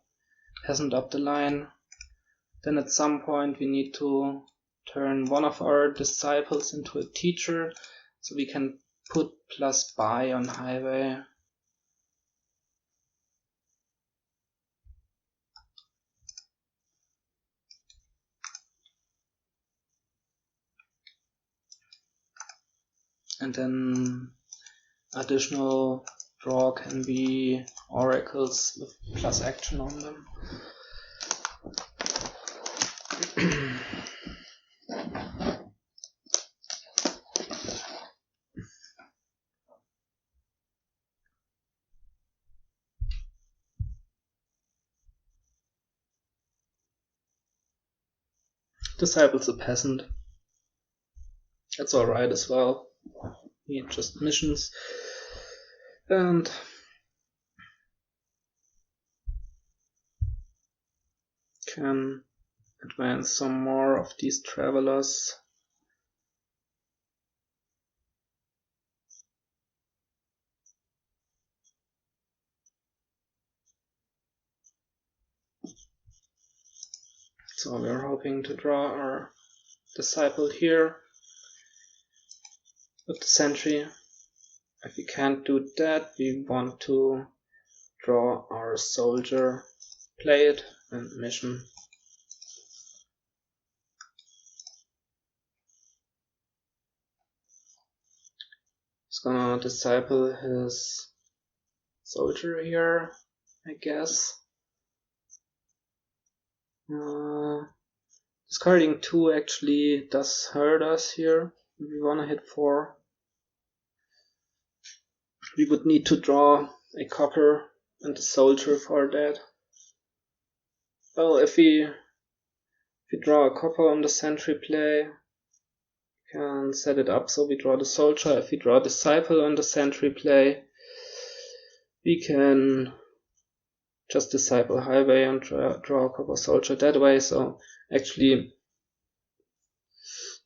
the line. Then at some point we need to turn one of our disciples into a teacher, so we can put plus buy on highway. And then additional draw can be oracles with plus action on them. Disciples a peasant. That's alright as well. We need just missions. And can advance some more of these travelers. So we are hoping to draw our disciple here with the sentry. If we can't do that, we want to draw our soldier, play it, and mission. gonna disciple his soldier here, I guess. Discarding 2 actually does hurt us here. If we wanna hit 4, we would need to draw a copper and a soldier for that. Well, if we draw a copper on the sentry play, we can set it up so we draw the soldier. If we draw disciple on the sentry play, we can just disciple highway and draw a copper soldier that way. So actually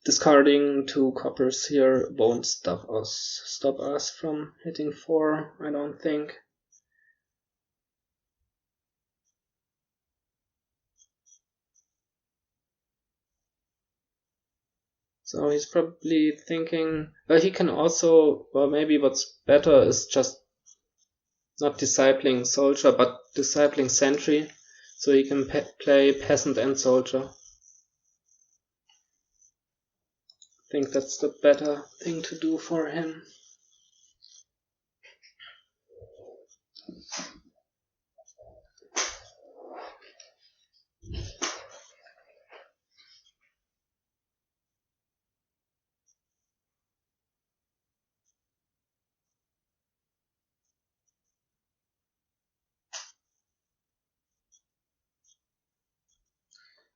discarding 2 coppers here won't stop us from hitting 4, I don't think. So he's probably thinking, well, he can also, well, maybe what's better is just not discipling soldier, but discipling sentry, so he can play peasant and soldier. I think that's the better thing to do for him.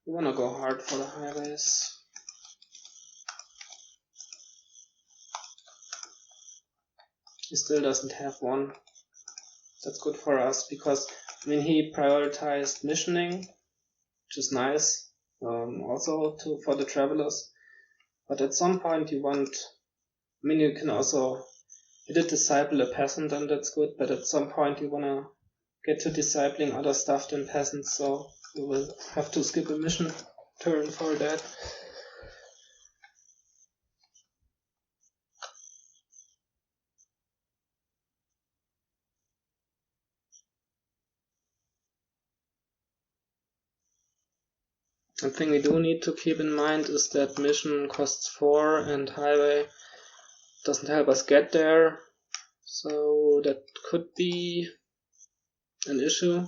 We wanna go hard for the highways. He still doesn't have 1. That's good for us because, I mean, he prioritized missioning, which is nice, also for the travelers. But at some point you want, I mean, you can also, he did disciple a peasant and that's good, but at some point you wanna get to discipling other stuff than peasants, so we will have to skip a mission turn for that. One thing we do need to keep in mind is that mission costs 4 and highway doesn't help us get there, so that could be an issue.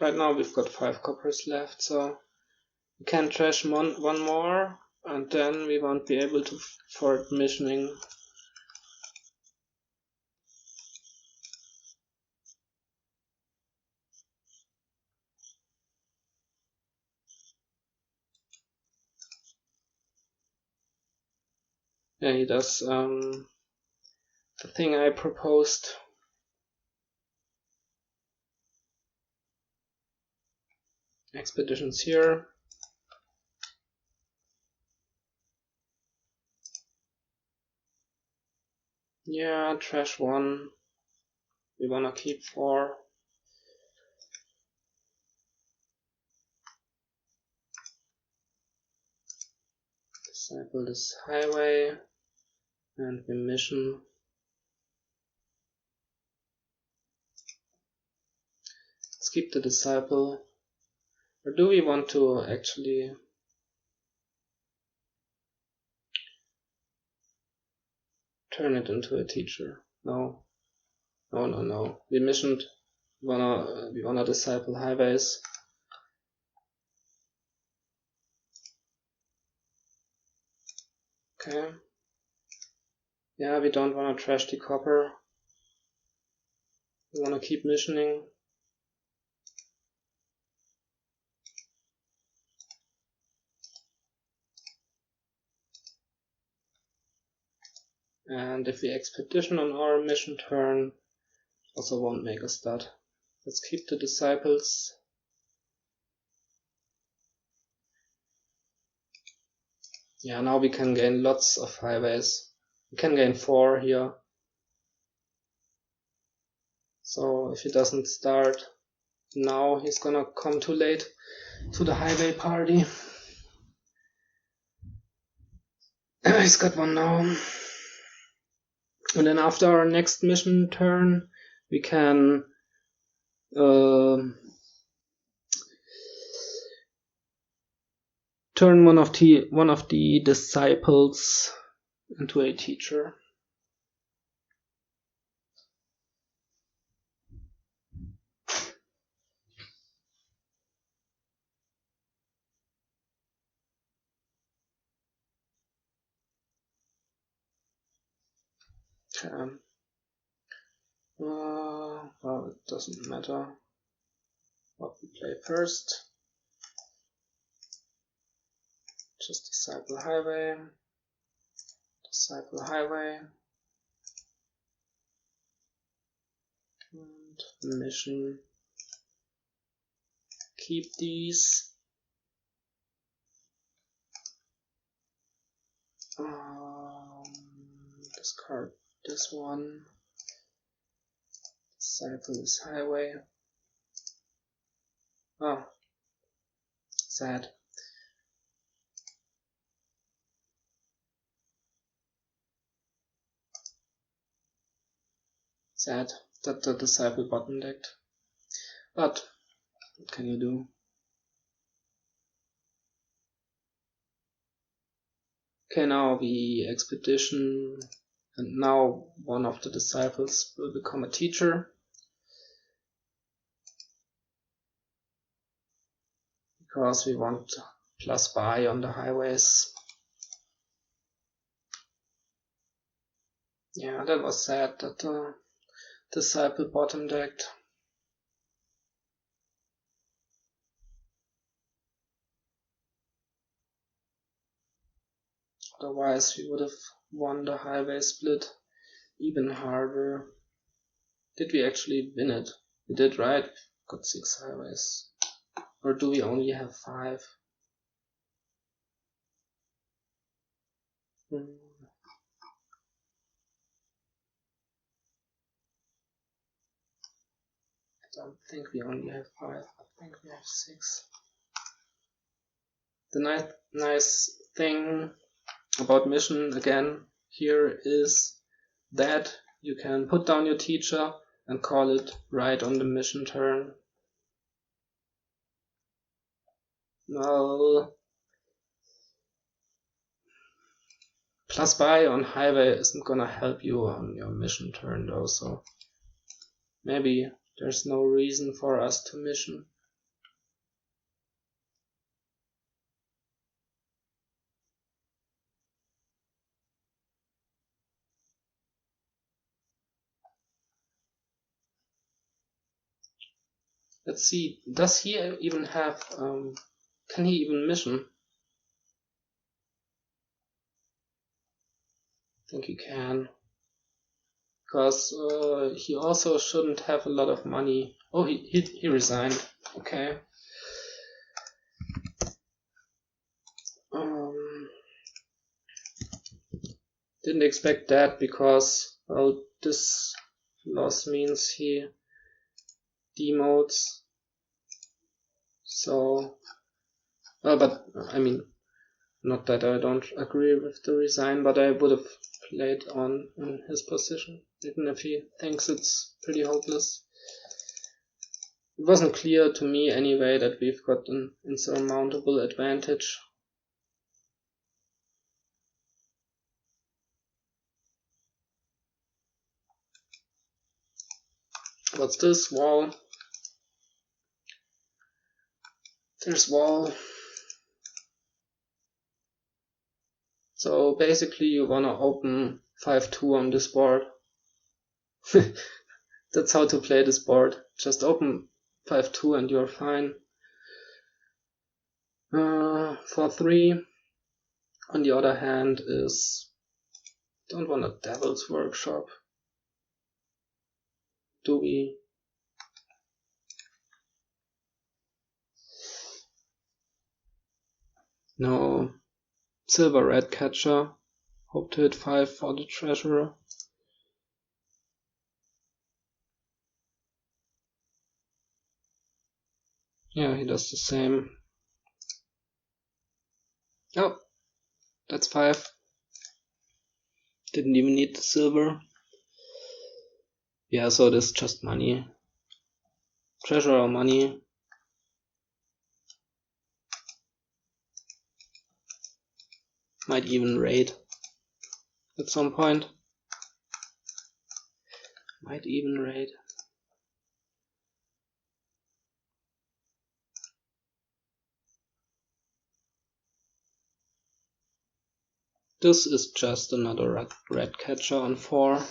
Right now we've got 5 coppers left, so we can trash one more, and then we won't be able to afford missioning. Yeah, he does the thing I proposed. Expeditions here. Yeah, trash 1. We wanna keep 4. Disciple this highway, and we mission. Let's keep the disciple. Or do we want to actually turn it into a teacher? No. No. We missioned. We wanna disciple highways. Okay. Yeah, we don't wanna trash the copper. We wanna keep missioning. And if we expedition on our mission turn, also won't make a stud. Let's keep the disciples. Yeah, now we can gain lots of highways. he can gain 4 here. So if he doesn't start now, he's gonna come too late to the highway party. He's got 1 now. And then after our next mission turn, we can turn one of the disciples into a teacher. Okay. Well, it doesn't matter what we play first. Just disciple highway, and mission. Keep these. Discard this one. Disciple is highway. Oh, sad. Sad that the disciple bottom decked. But what can you do? Okay, now the expedition, and now one of the disciples will become a teacher. Because we want plus buy on the highways. Yeah, that was sad that the disciple bottom decked. Otherwise we would have won the highway split even harder. Did we actually win it? We did, right? Got 6 highways. Or do we only have 5? I don't think we only have 5. I think we have 6. The nice thing about mission again here is that you can put down your teacher and call it right on the mission turn. Well, plus buy on highway isn't gonna help you on your mission turn though, so maybe there's no reason for us to mission. Let's see, does he even have, can he even mission? I think he can. Because he also shouldn't have a lot of money. Oh, he resigned. Okay. Didn't expect that because, well, this loss means he demotes. So, but I mean, not that I don't agree with the resign, but I would have played on in his position, even if he thinks it's pretty hopeless. It wasn't clear to me anyway that we've got an insurmountable advantage. What's this? Wall. There's wall. So basically you wanna open 5-2 on this board. That's how to play this board. Just open 5-2 and you're fine. 4-3 on the other hand is, don't want a Devil's Workshop. Do we? No. Silver Ratcatcher. Hope to hit 5 for the treasurer. Yeah, he does the same. Oh, that's 5. Didn't even need the silver. Yeah, so this is just money. Treasure or money. Might even raid at some point. Might even raid. This is just another Ratcatcher on 4.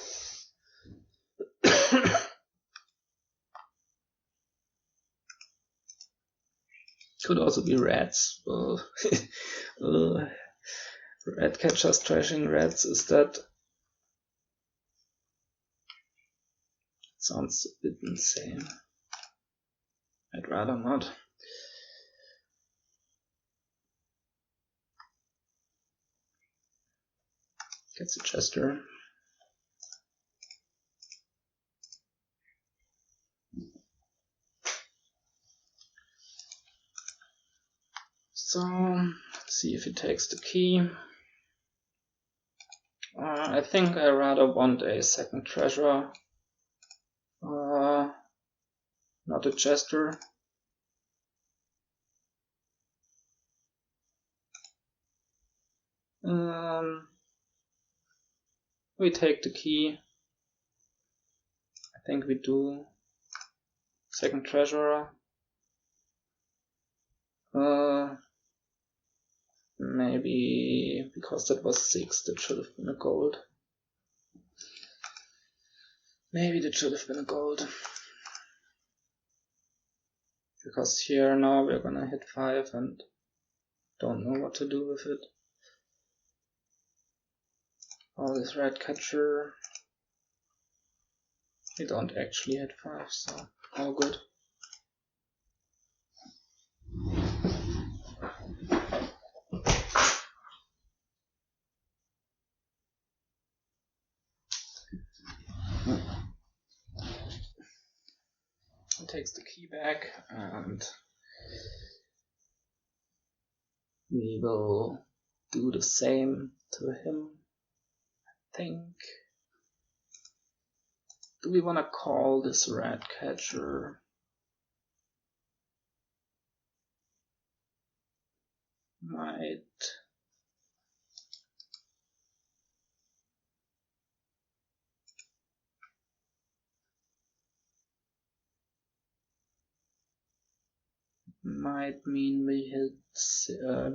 Could also be rats. Ratcatchers trashing rats, is that? Sounds a bit insane. I'd rather not. Gets a Chester. So, let's see if he takes the key. I think I rather want a second treasure. Not a Chester. We take the key. I think we do. Second treasurer. Maybe because that was 6, that should have been a gold. Maybe that should have been a gold. Because here now we're gonna hit 5 and don't know what to do with it. All this Ratcatcher. We don't actually hit 5, so all good. He takes the key back and we will do the same to him, I think. Do we want to call this Ratcatcher? Might mean we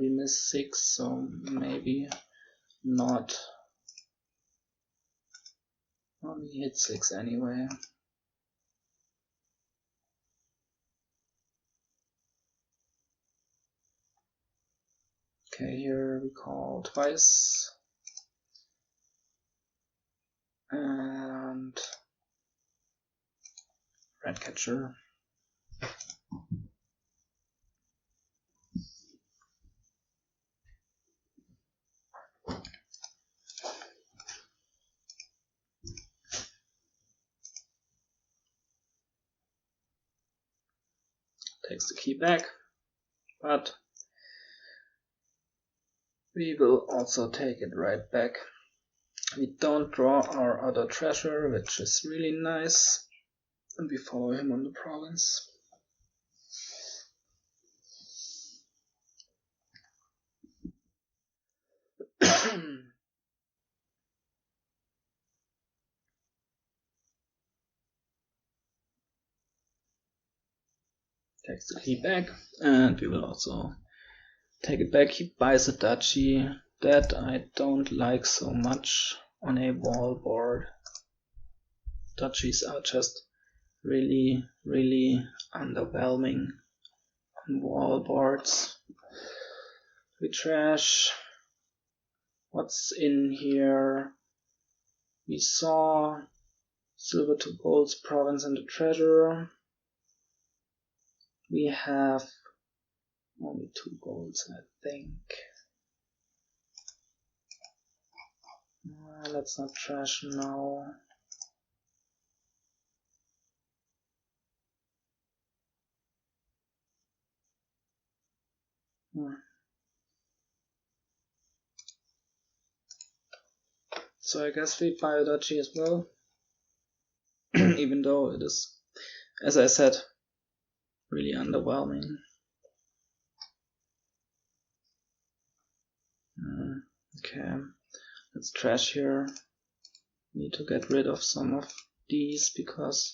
miss 6, so maybe not. Well, we hit 6 anyway. Okay, here we call twice. And Ratcatcher. Takes the key back, but we will also take it right back. We don't draw our other treasure, which is really nice, and we follow him on the province. Takes the key back, and we will also take it back. He buys a duchy that I don't like so much on a wall board. Duchies are just really underwhelming on wall boards. We trash. What's in here? We saw silver to golds, province, and the treasurer. We have only 2 golds, I think. Let's not trash now. So I guess we buy a duchy as well. Even though it is, as I said, really underwhelming. Okay, let's trash here. Need to get rid of some of these because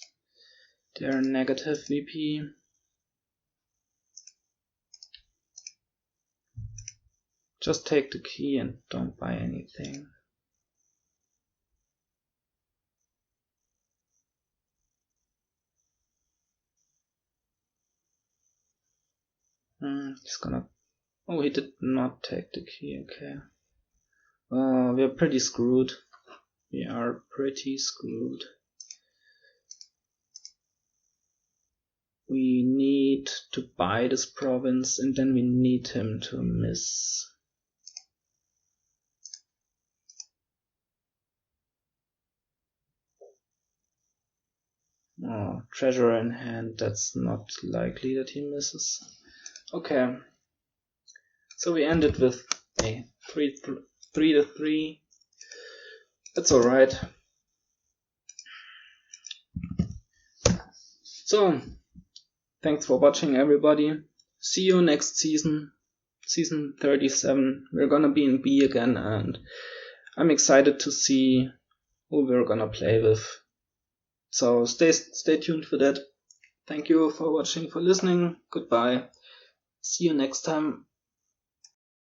they're negative VP. Just take the key and don't buy anything. He's gonna... Oh, he did not take the key, okay. We're pretty screwed. We are pretty screwed. We need to buy this province and then we need him to miss. Oh, treasure in hand, that's not likely that he misses. Okay, so we ended with a 3-3. That's alright. So, thanks for watching, everybody. See you next season, season 37. We're gonna be in B again, and I'm excited to see who we're gonna play with. So stay tuned for that. Thank you for watching, for listening. Goodbye. See you next time.